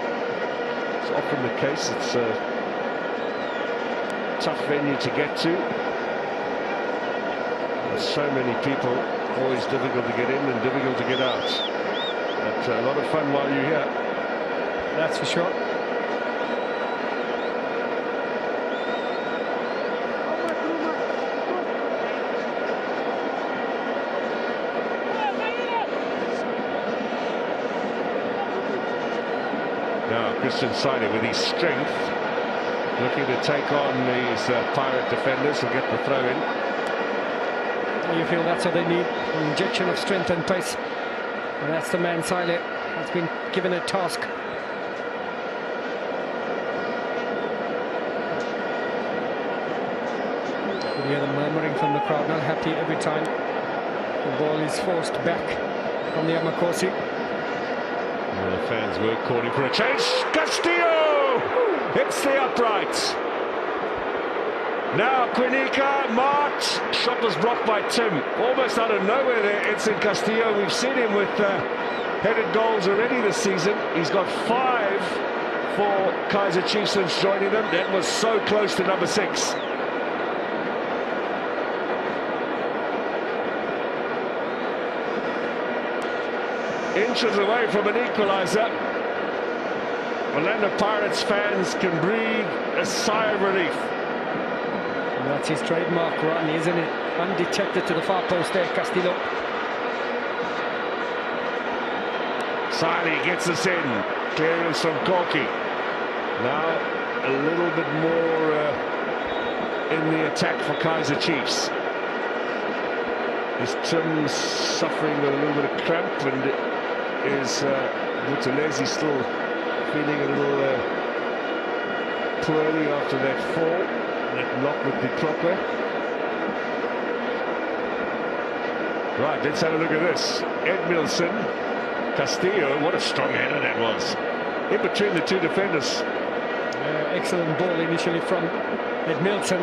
It's often the case. It's tough venue to get to. There's so many people, always difficult to get in and difficult to get out. But a lot of fun while you're here. That's for sure. Now Christian Saide with his strength, looking to take on these Pirate defenders and get the throw in. You feel that's what they need, an injection of strength and pace. And that's the man Saide has been given a task. You hear the murmuring from the crowd, not happy every time the ball is forced back from the Amakosi. Well, the fans were calling for a change. Castillo hits the upright. Now Quinica, Mart, shot was blocked by Tim. Almost out of nowhere there, Edson Castillo. We've seen him with headed goals already this season. He's got 5 for Kaizer Chiefs since joining them. That was so close to number 6. Inches away from an equalizer. Orlando Pirates fans can breathe a sigh of relief. And that's his trademark run, isn't it? Undetected to the far post there, Castillo. Saide gets us in. Clearance from Corky. Now a little bit more in the attack for Kaizer Chiefs. Is Tim suffering with a little bit of cramp, and is Buthelezi still feeling a little poorly after that fall, that knock with the proper. Right, let's have a look at this. Edmilson, Castillo, what a strong header that was. In between the two defenders. Excellent ball initially from Edmilson.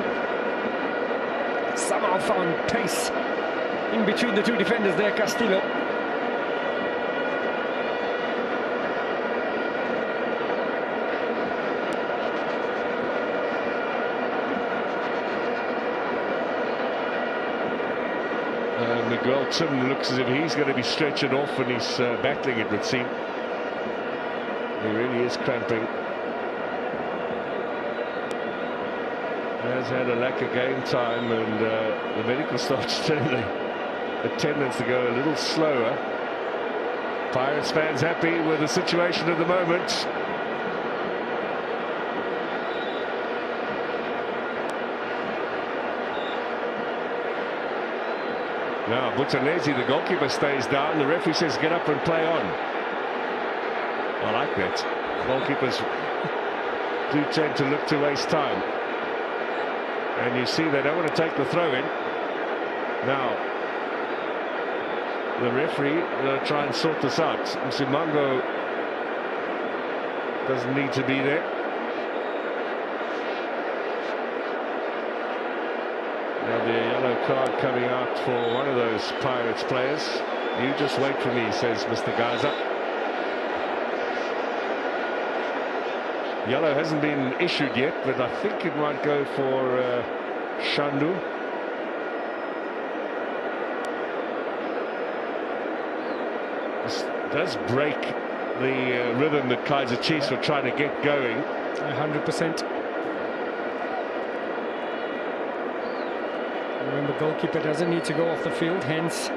Somehow found pace in between the two defenders there, Castillo. Miguel Tim looks as if he's going to be stretching off, and he's battling it, would seem. He really is cramping. Has had a lack of game time, and the medical staff telling the attendants to go a little slower. Pirates fans happy with the situation at the moment. Now Buthelezi, the goalkeeper, stays down. The referee says get up and play on. I like that. Goalkeepers do tend to look to waste time. And you see they don't want to take the throw in. Now the referee will try and sort this out. Msimango doesn't need to be there. There'll be a yellow card coming out for one of those Pirates players. You just wait for me, says Mr. Kaizer. Yellow hasn't been issued yet, but I think it might go for Shandu. This does break the rhythm that Kaizer Chiefs were trying to get going. 100%. Remember, goalkeeper doesn't need to go off the field, hence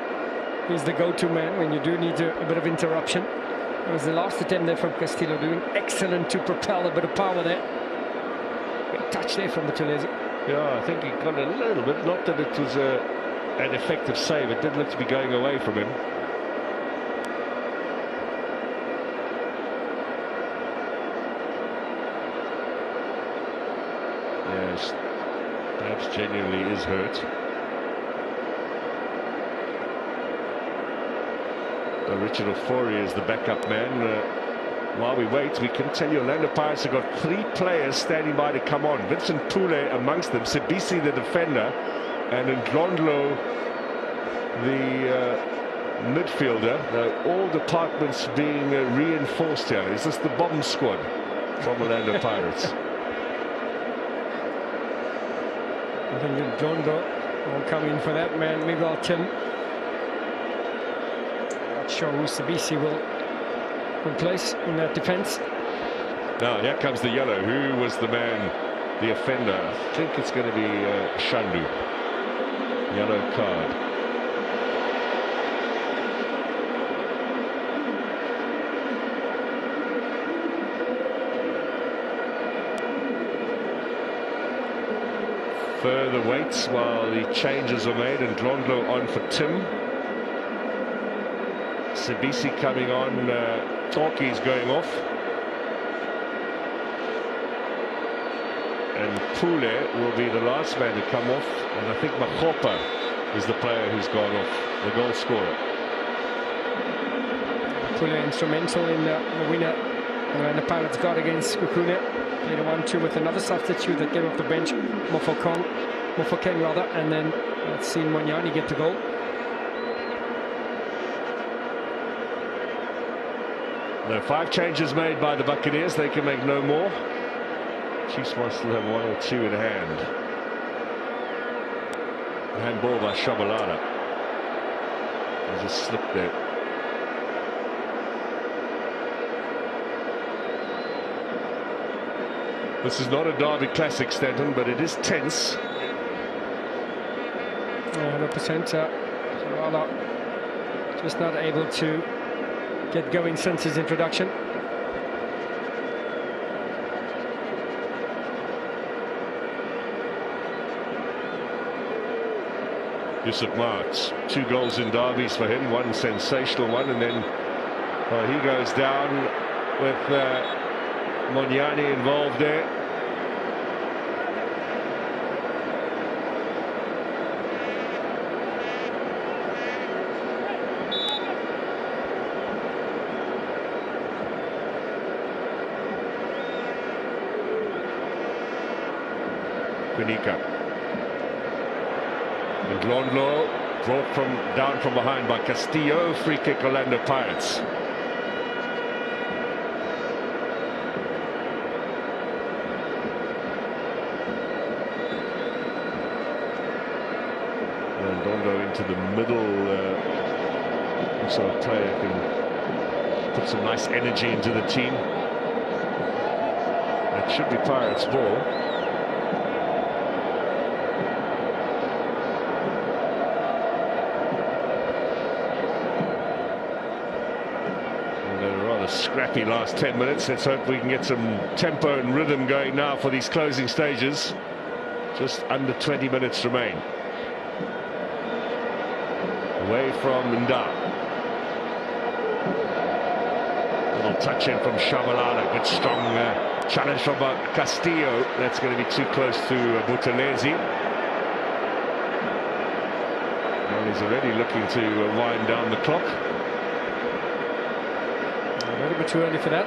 he's the go-to man when you do need a bit of interruption. It was the last attempt there from Castillo, doing excellent to propel a bit of power there. Great touch there from Buthelezi. Yeah, I think he got a little bit, not that it was an effective save, it did look to be going away from him. Yes, perhaps genuinely is hurt. Richard Ofori is the backup man. While we wait, we can tell you Orlando Pirates have got 3 players standing by to come on. Vincent Pule amongst them, Sibisi the defender, and Ndlondlo the midfielder. All departments being reinforced here. Is this the bomb squad from Orlando Pirates? I think Ndlondlo will come in for that man, Miguel Tim. Sure who Sibisi will replace in that defense. Now here comes the yellow. Who was the man, the offender? I think it's going to be Shandu. Yellow card. Further waits while the changes are made, and Glondlo on for Tim. Sibisi coming on, Torquay's going off. And Pule will be the last man to come off, and I think Makopa is the player who's gone off, the goal scorer. Pule instrumental in the winner, and the Pirates got against Sekhukhune. Played a 1-2 with another substitute that came off the bench, Mofokeng rather, and then let's see Monyani get the goal. There are 5 changes made by the Buccaneers. They can make no more. Chiefs might still have 1 or 2 in hand. Handball by Shabalala. There's a slip there. This is not a derby classic, Stanton, but it is tense. 100%. Shabalala just not able to get going since his introduction. Yusuf Martz, 2 goals in derbies for him, 1 sensational one, and then he goes down with Monyani involved there. Kunika. And Glondlo brought down from behind by Castillo. Free kick, Orlando Pirates. And Glondlo into the middle. Also a player can put some nice energy into the team. That should be Pirates' ball. Scrappy last 10 minutes. Let's hope we can get some tempo and rhythm going now for these closing stages. Just under 20 minutes remain. Away from Nda. Little touch in from Shabalala. Good strong challenge from Castillo. That's going to be too close to Buthelezi. Well, he's already looking to wind down the clock. A little bit too early for that.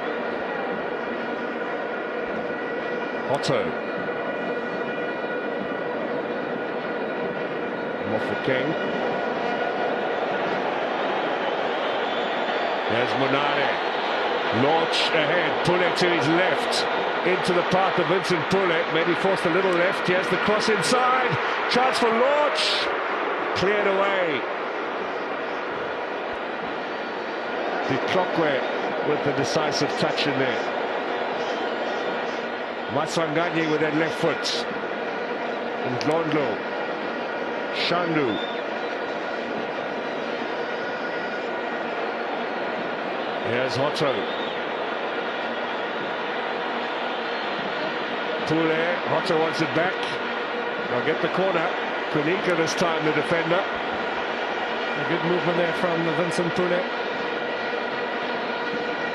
Otto. Mofokeng. There's Munare. Launch ahead. Pule to his left. Into the path of Vincent Pule. Maybe forced a little left. Here's the cross inside. Chance for launch. Cleared away. The Clockwork with the decisive touch in there. Maswanganyi with that left foot. And Glondlo. Shandu. Here's Hotto. Pule. Hotto wants it back. They'll get the corner. Kunika this time, the defender. A good movement there from Vincent Pule.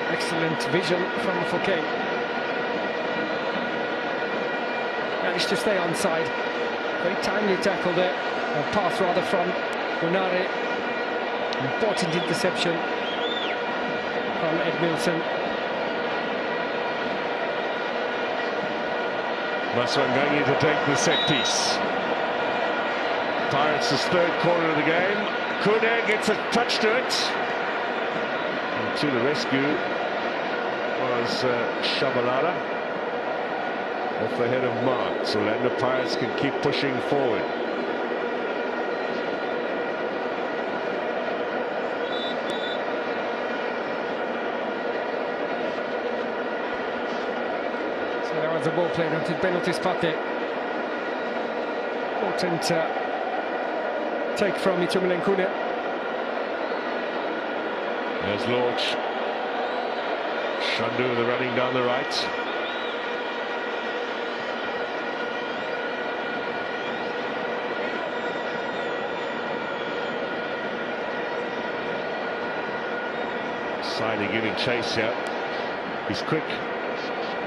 Excellent vision from Fouquet. Managed to stay onside. Very timely tackle there. A pass rather from Munare. Important interception from Edmilson. Maswanganyi to take the set piece. Pirates' third corner of the game. Kune gets a touch to it. And to the rescue was Shabalala off the head of Mark. So Orlando Pirates can keep pushing forward. So there was a ball played onto the penalty spot there. Important take from Itumeleng Kune. There's Lorch. Shandu with the running down the right. Side giving chase here. He's quick.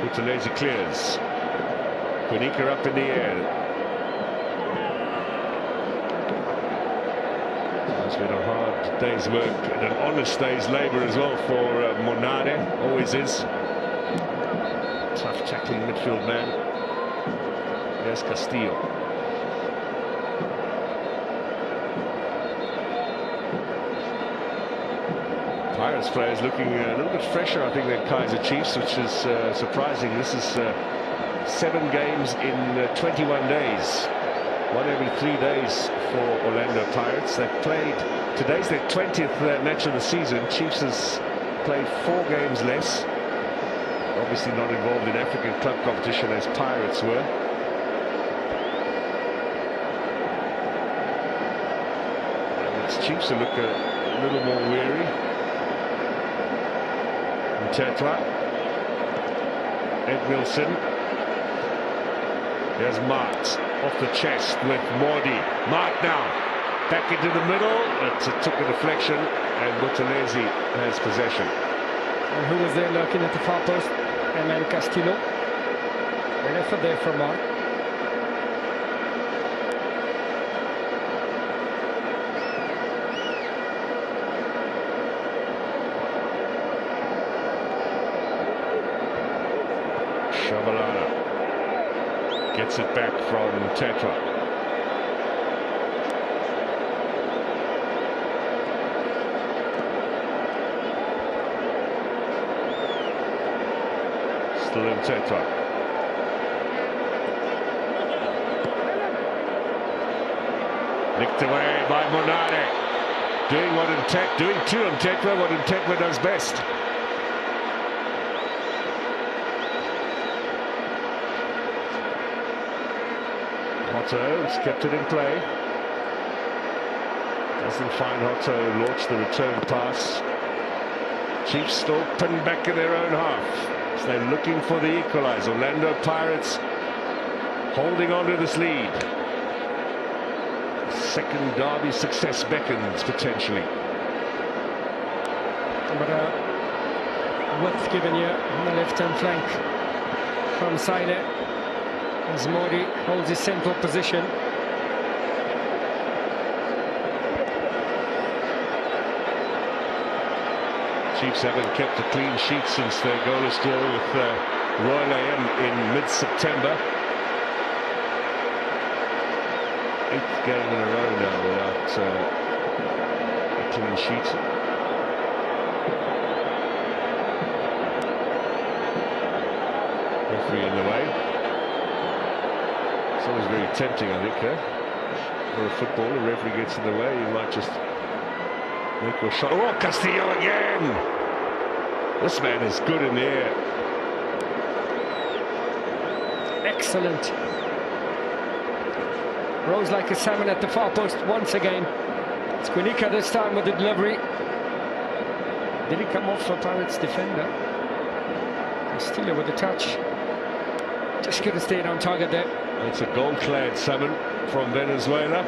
Buthelezi clears. Kunika up in the air. It's been a hard day's work and an honest day's labour as well for Monade. Always is. Tough tackling midfield man. There's Castillo. Pirates players looking a little bit fresher, I think, than Kaizer Chiefs, which is surprising. This is 7 games in 21 days. 1 every 3 days for Orlando Pirates. They've played, today's their 20th match of the season. Chiefs has played 4 games less. Obviously not involved in African club competition as Pirates were. And it's Chiefs who look a little more weary. Tetwa, Ed Wilson, there's Mart off the chest with Mordi. Mart now back into the middle. It took a deflection and Buthelezi has possession. And who was there lurking at the far post? Eman Castillo. Great effort there from Mart. Shabalala gets it back from Tetwa. Still in Tetwa. Nicked away by Monade. Doing to Tetwa what Tetwa does best. Hotto's kept it in play. Doesn't find Hotto, launch the return pass. Chiefs still pinned back in their own half. So they're looking for the equalizer. Orlando Pirates holding on to this lead. Second derby success beckons potentially. But width given here on the left-hand flank from Saide. As Modi holds his central position. Chiefs haven't kept a clean sheet since their goalless draw with Royal AM in mid-September. 8th game in a row now without a clean sheet. Referee in the way. It's always very tempting, I think, for a footballer. The referee gets in the way, you might just make your shot. Oh, Castillo again! This man is good in the air. Excellent. Rose like a salmon at the far post once again. It's Kunika this time with the delivery. Did he come off for Pirates defender? Castillo with the touch. Just couldn't stay on target there. It's a gold-clad salmon from Venezuela.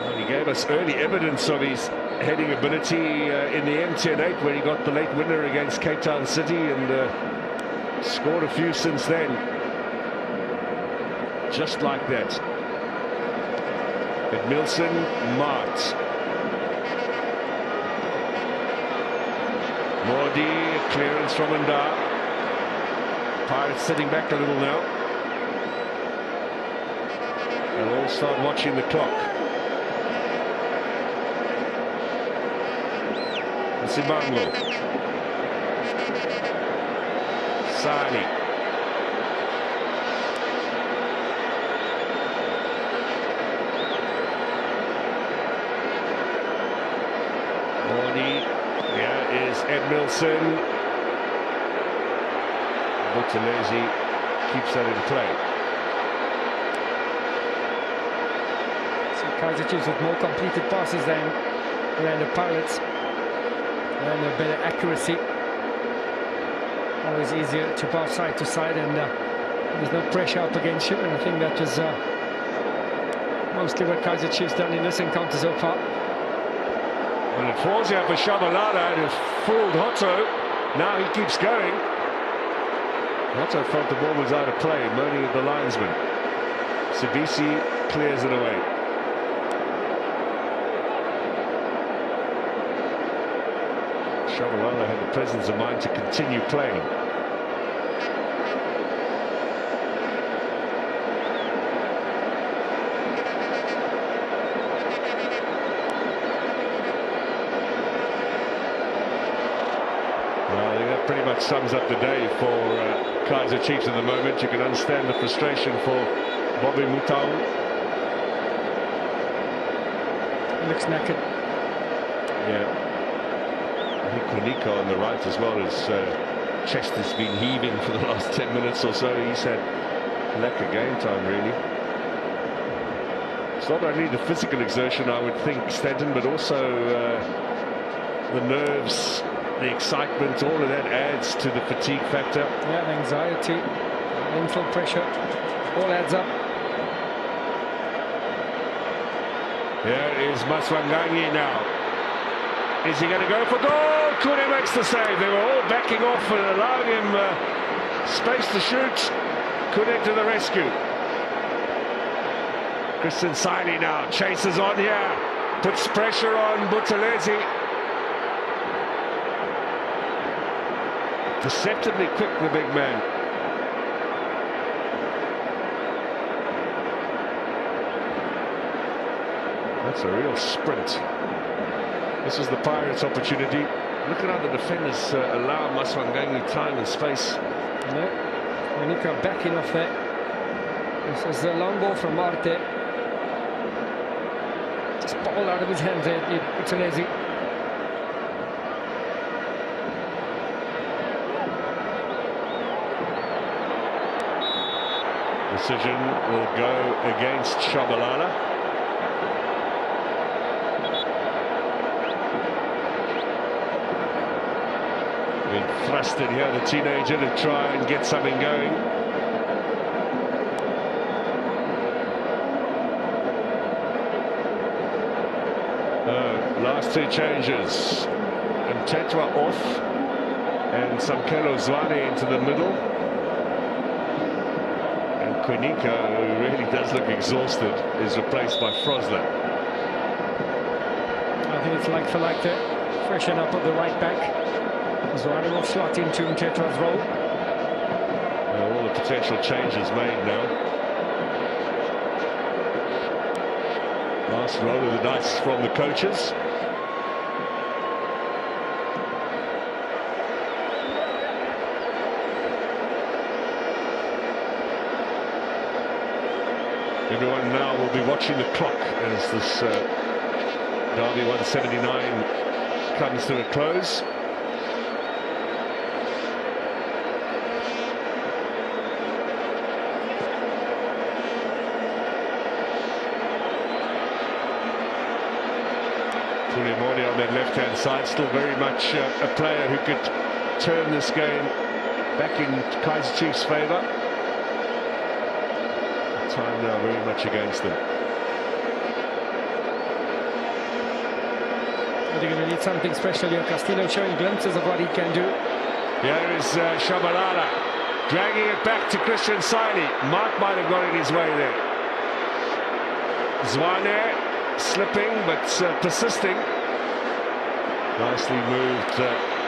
Well, he gave us early evidence of his heading ability in the MTN8 when he got the late winner against Cape Town City and scored a few since then. Just like that. Edmilson, Mart. Mordi, clearance from Ndar. Pirates sitting back a little now. They'll all start watching the clock. Nsibango. Sani. Mordi. There is Edmilson. Buthelezi keeps that in play. So Kaizer Chiefs with more completed passes than Orlando Pirates and a better accuracy. Always easier to pass side to side, and there's no pressure up against you, and I think that is mostly what Kaizer Chiefs done in this encounter so far. Well, it falls here for Shabalala, and it fooled Hotto. Now he keeps going. Hotto felt the ball was out of play, moaning at the linesman. Sibisi clears it away. Shabalala had the presence of mind to continue playing. Pretty much sums up the day for Kaizer Chiefs at the moment. You can understand the frustration for Bobby Mutau. He looks knackered. Yeah. I think Kunika on the right as well. His chest has been heaving for the last 10 minutes or so. He's had lack of game time, really. It's not only the physical exertion, I would think, Stanton, but also the nerves, the excitement, all of that adds to the fatigue factor. Yeah, the anxiety, mental pressure, all adds up. Here is Maswanganyi now. Is he going to go for goal? Kune makes the save. They were all backing off and allowing him space to shoot. Kune to the rescue. Christian Saili now chases on here, puts pressure on Buthelezi. Deceptively quick, the big man. That's a real sprint. This is the Pirates' opportunity. Look at how the defenders allow Maswanganyi time and space. No, Monica backing off there. This is a long ball from Marte. Just ball out of his hands there, Buthelezi. Decision will go against Shabalala. Been thrusted here, the teenager, to try and get something going. Last two changes. And Tetwa off. And Samkelo Zwane into the middle. Kunika, who really does look exhausted, is replaced by Frosler. I think it's like for like to freshen up at the right back. Zwane will slot into Mtetra's role. All the potential changes made now. Last roll of the dice from the coaches. Everyone now will be watching the clock as this Derby 179 comes to a close. Pulemoni on that left-hand side, still very much a player who could turn this game back in Kaizer Chiefs' favour. Time now very much against them. They're going to need something special here. Castillo showing glimpses of what he can do. Here is Shabalala dragging it back to Christian Saili. Mark might have got in his way there. Zwane slipping but persisting. Nicely moved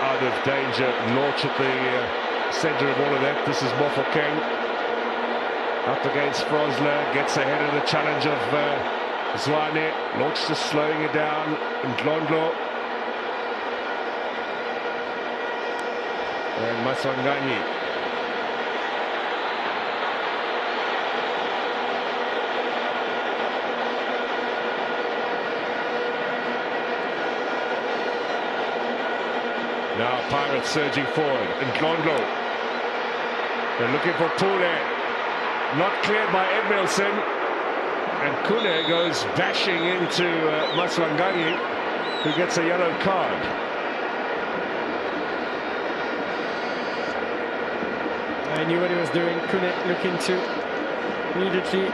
out of danger. Launch at the centre of all of that. This is Mofokeng. Up against Frosler, gets ahead of the challenge of Zwane. Launch just slowing it down. Ndlondlo. And Maswanganyi. Now Pirates surging forward. Ndlondlo. They're looking for Pule. Not cleared by Edmilson, and Kune goes bashing into Maswanganyi, who gets a yellow card. I knew what he was doing. Kune looking to immediately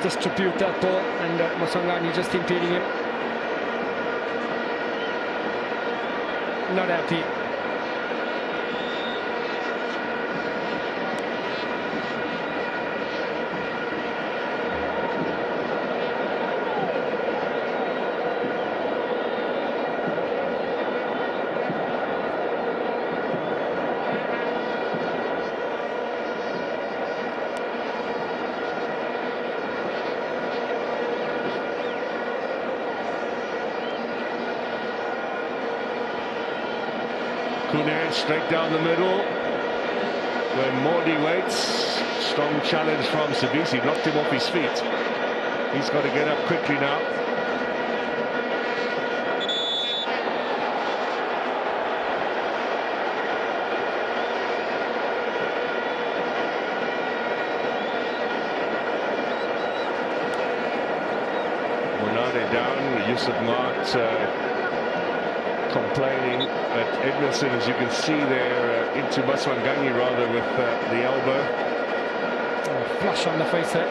distribute that ball, and Maswanganyi just impeding him. not happy. Kune straight down the middle. When Mordi waits, strong challenge from Sabisi, knocked him off his feet. He's got to get up quickly now. Monade down, Yusuf Mart complaining at Edmondson, as you can see there, into Maswanganyi rather, with the elbow. Oh, flush on the face there.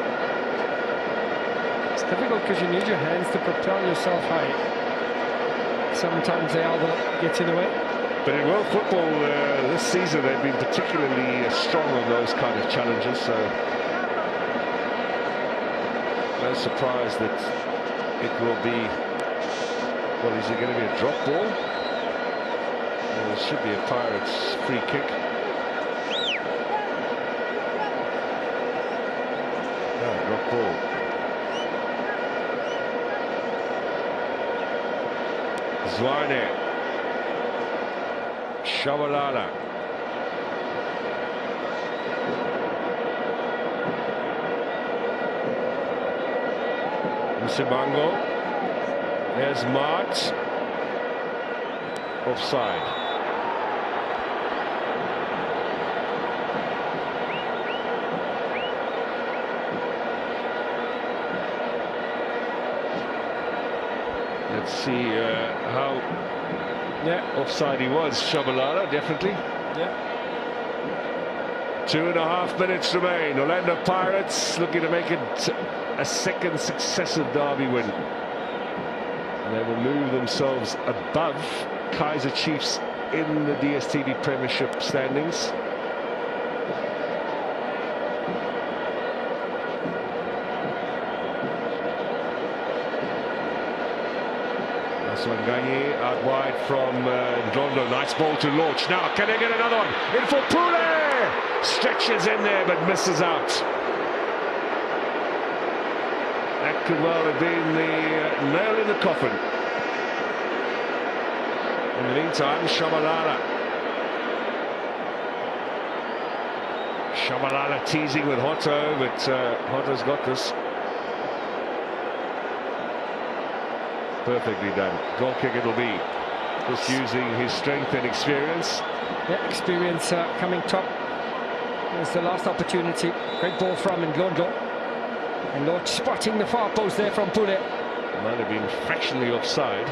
It's difficult because you need your hands to propel yourself high. Sometimes the elbow gets in the way. But in world football this season, they've been particularly strong on those kind of challenges, so no surprise that it will be, well, is it going to be a drop ball? Well, it should be a Pirates free kick. No, drop ball. Zwane. Shabalala. Msibango. There's Mart. Offside. Let's see how offside he was. Shabalala, definitely. Yeah. 2.5 minutes remain. Orlando Pirates looking to make it a second successive derby win. And they will move themselves above Kaizer Chiefs in the DSTV Premiership standings. Maswanganyi out wide from Ndlondo. Nice ball to launch. Now, can they get another one? In for Pule! Stretches in there but misses out. That could well have been the nail in the coffin. In the meantime, Shabalala. Shabalala teasing with Hotto, but Hotto's got this. Perfectly done. Goal kick it'll be. Just using his strength and experience. Yeah, experience coming top. It's the last opportunity. Great ball from Ndlondo. And Lord spotting the far post there from Pule. Might have been fractionally offside.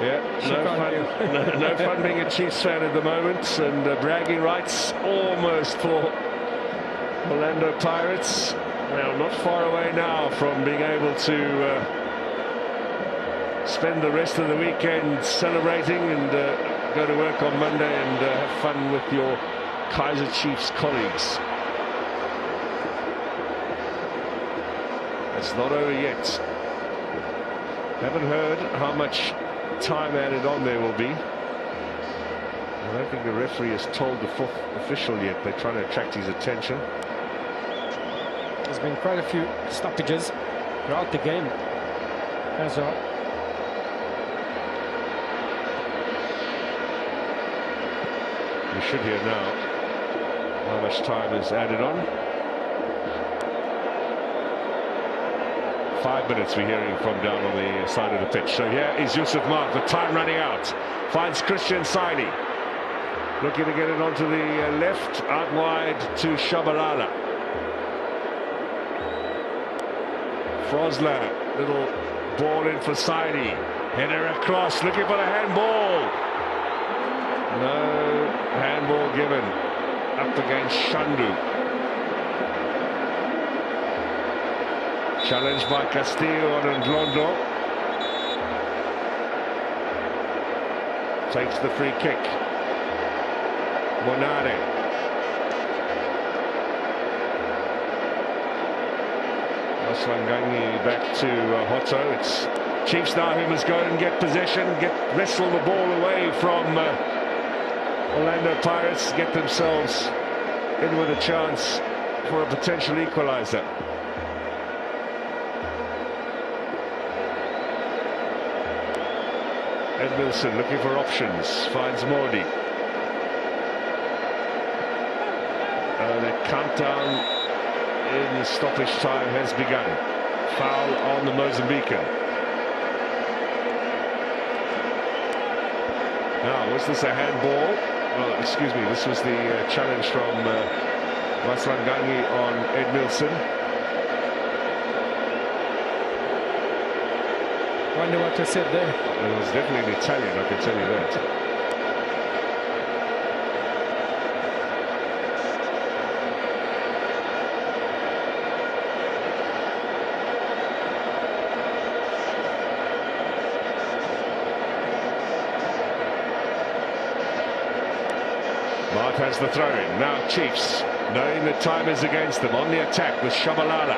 Yeah, no fun being a Chiefs fan at the moment, and bragging rights almost for Orlando Pirates. Well, not far away now from being able to spend the rest of the weekend celebrating and go to work on Monday and have fun with your Kaizer Chiefs colleagues. It's not over yet. Haven't heard how much time added on there will be. I don't think the referee has told the fourth official yet. They're trying to attract his attention. There's been quite a few stoppages throughout the game. Kazer. We should hear now how much time is added on. 5 minutes we're hearing from down on the side of the pitch. So here is Yusuf Mark, the time running out. Finds Christian Saini. Looking to get it onto the left, out wide to Shabalala. Frosler, little ball in for Saini. Header across, looking for the handball. No handball given. Up against Shandu. Challenged by Castillo on Ndlondo. Takes the free kick. Monare. Maswanganyi back to Hotto. It's Chiefs now who must go and get possession, wrestle the ball away from Orlando Pirates, get themselves in with a chance for a potential equalizer. Ed Wilson looking for options, finds Mordi. The countdown in the stoppage time has begun. Foul on the Mozambican. Now, was this a handball? Well, excuse me, this was the challenge from Maswanganyi on Ed Wilson. Wonder what was said there. It was definitely an Italian, I can tell you that. Mark has the throw-in. Now Chiefs, knowing that time is against them, on the attack with Shabalala.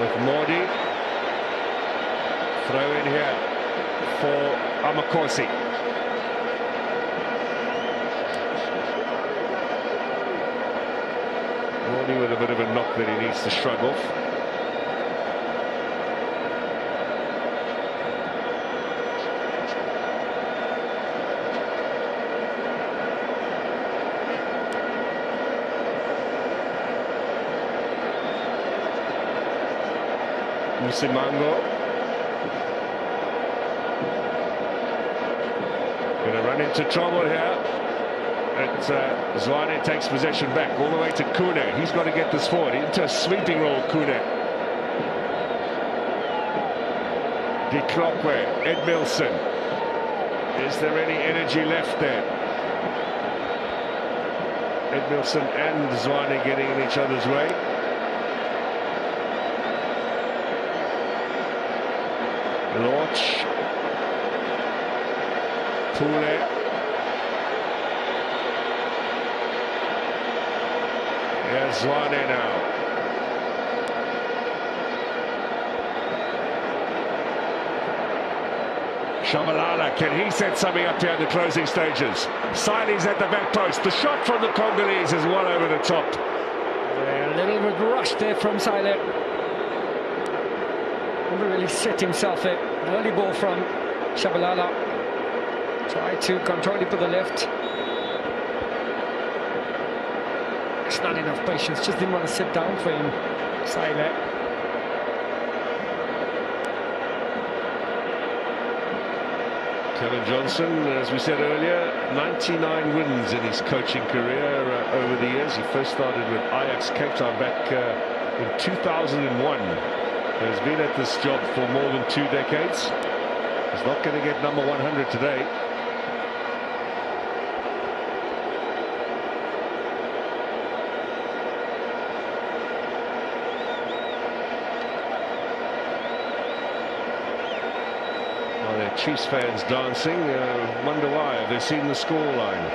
With Mordi. Throw in here for Amakosi. Mordi with a bit of a knock that he needs to shrug off. Musimango. Going to run into trouble here. Zwane takes possession back all the way to Khune. He's got to get this forward into a sweeping roll. Khune. De Klokwe, Ed Milson. Is there any energy left there? Ed Milson and Zwane getting in each other's way. Lorch. Pule. Here's Zwane now. Shabalala, can he set something up here in the closing stages? Siley's at the back post. The shot from the Congolese is well over the top. Yeah, a little bit rushed there from Siley. Never really set himself there. Early ball from Shabalala. Tried to control it to the left. It's not enough patience. Just didn't want to sit down for him. Siley. Kevin Johnson, as we said earlier, 99 wins in his coaching career over the years. He first started with Ajax Cape Town back in 2001. He's been at this job for more than 2 decades. He's not going to get number 100 today. Well, there are Chiefs fans dancing. Wonder why. Have they seen the scoreline?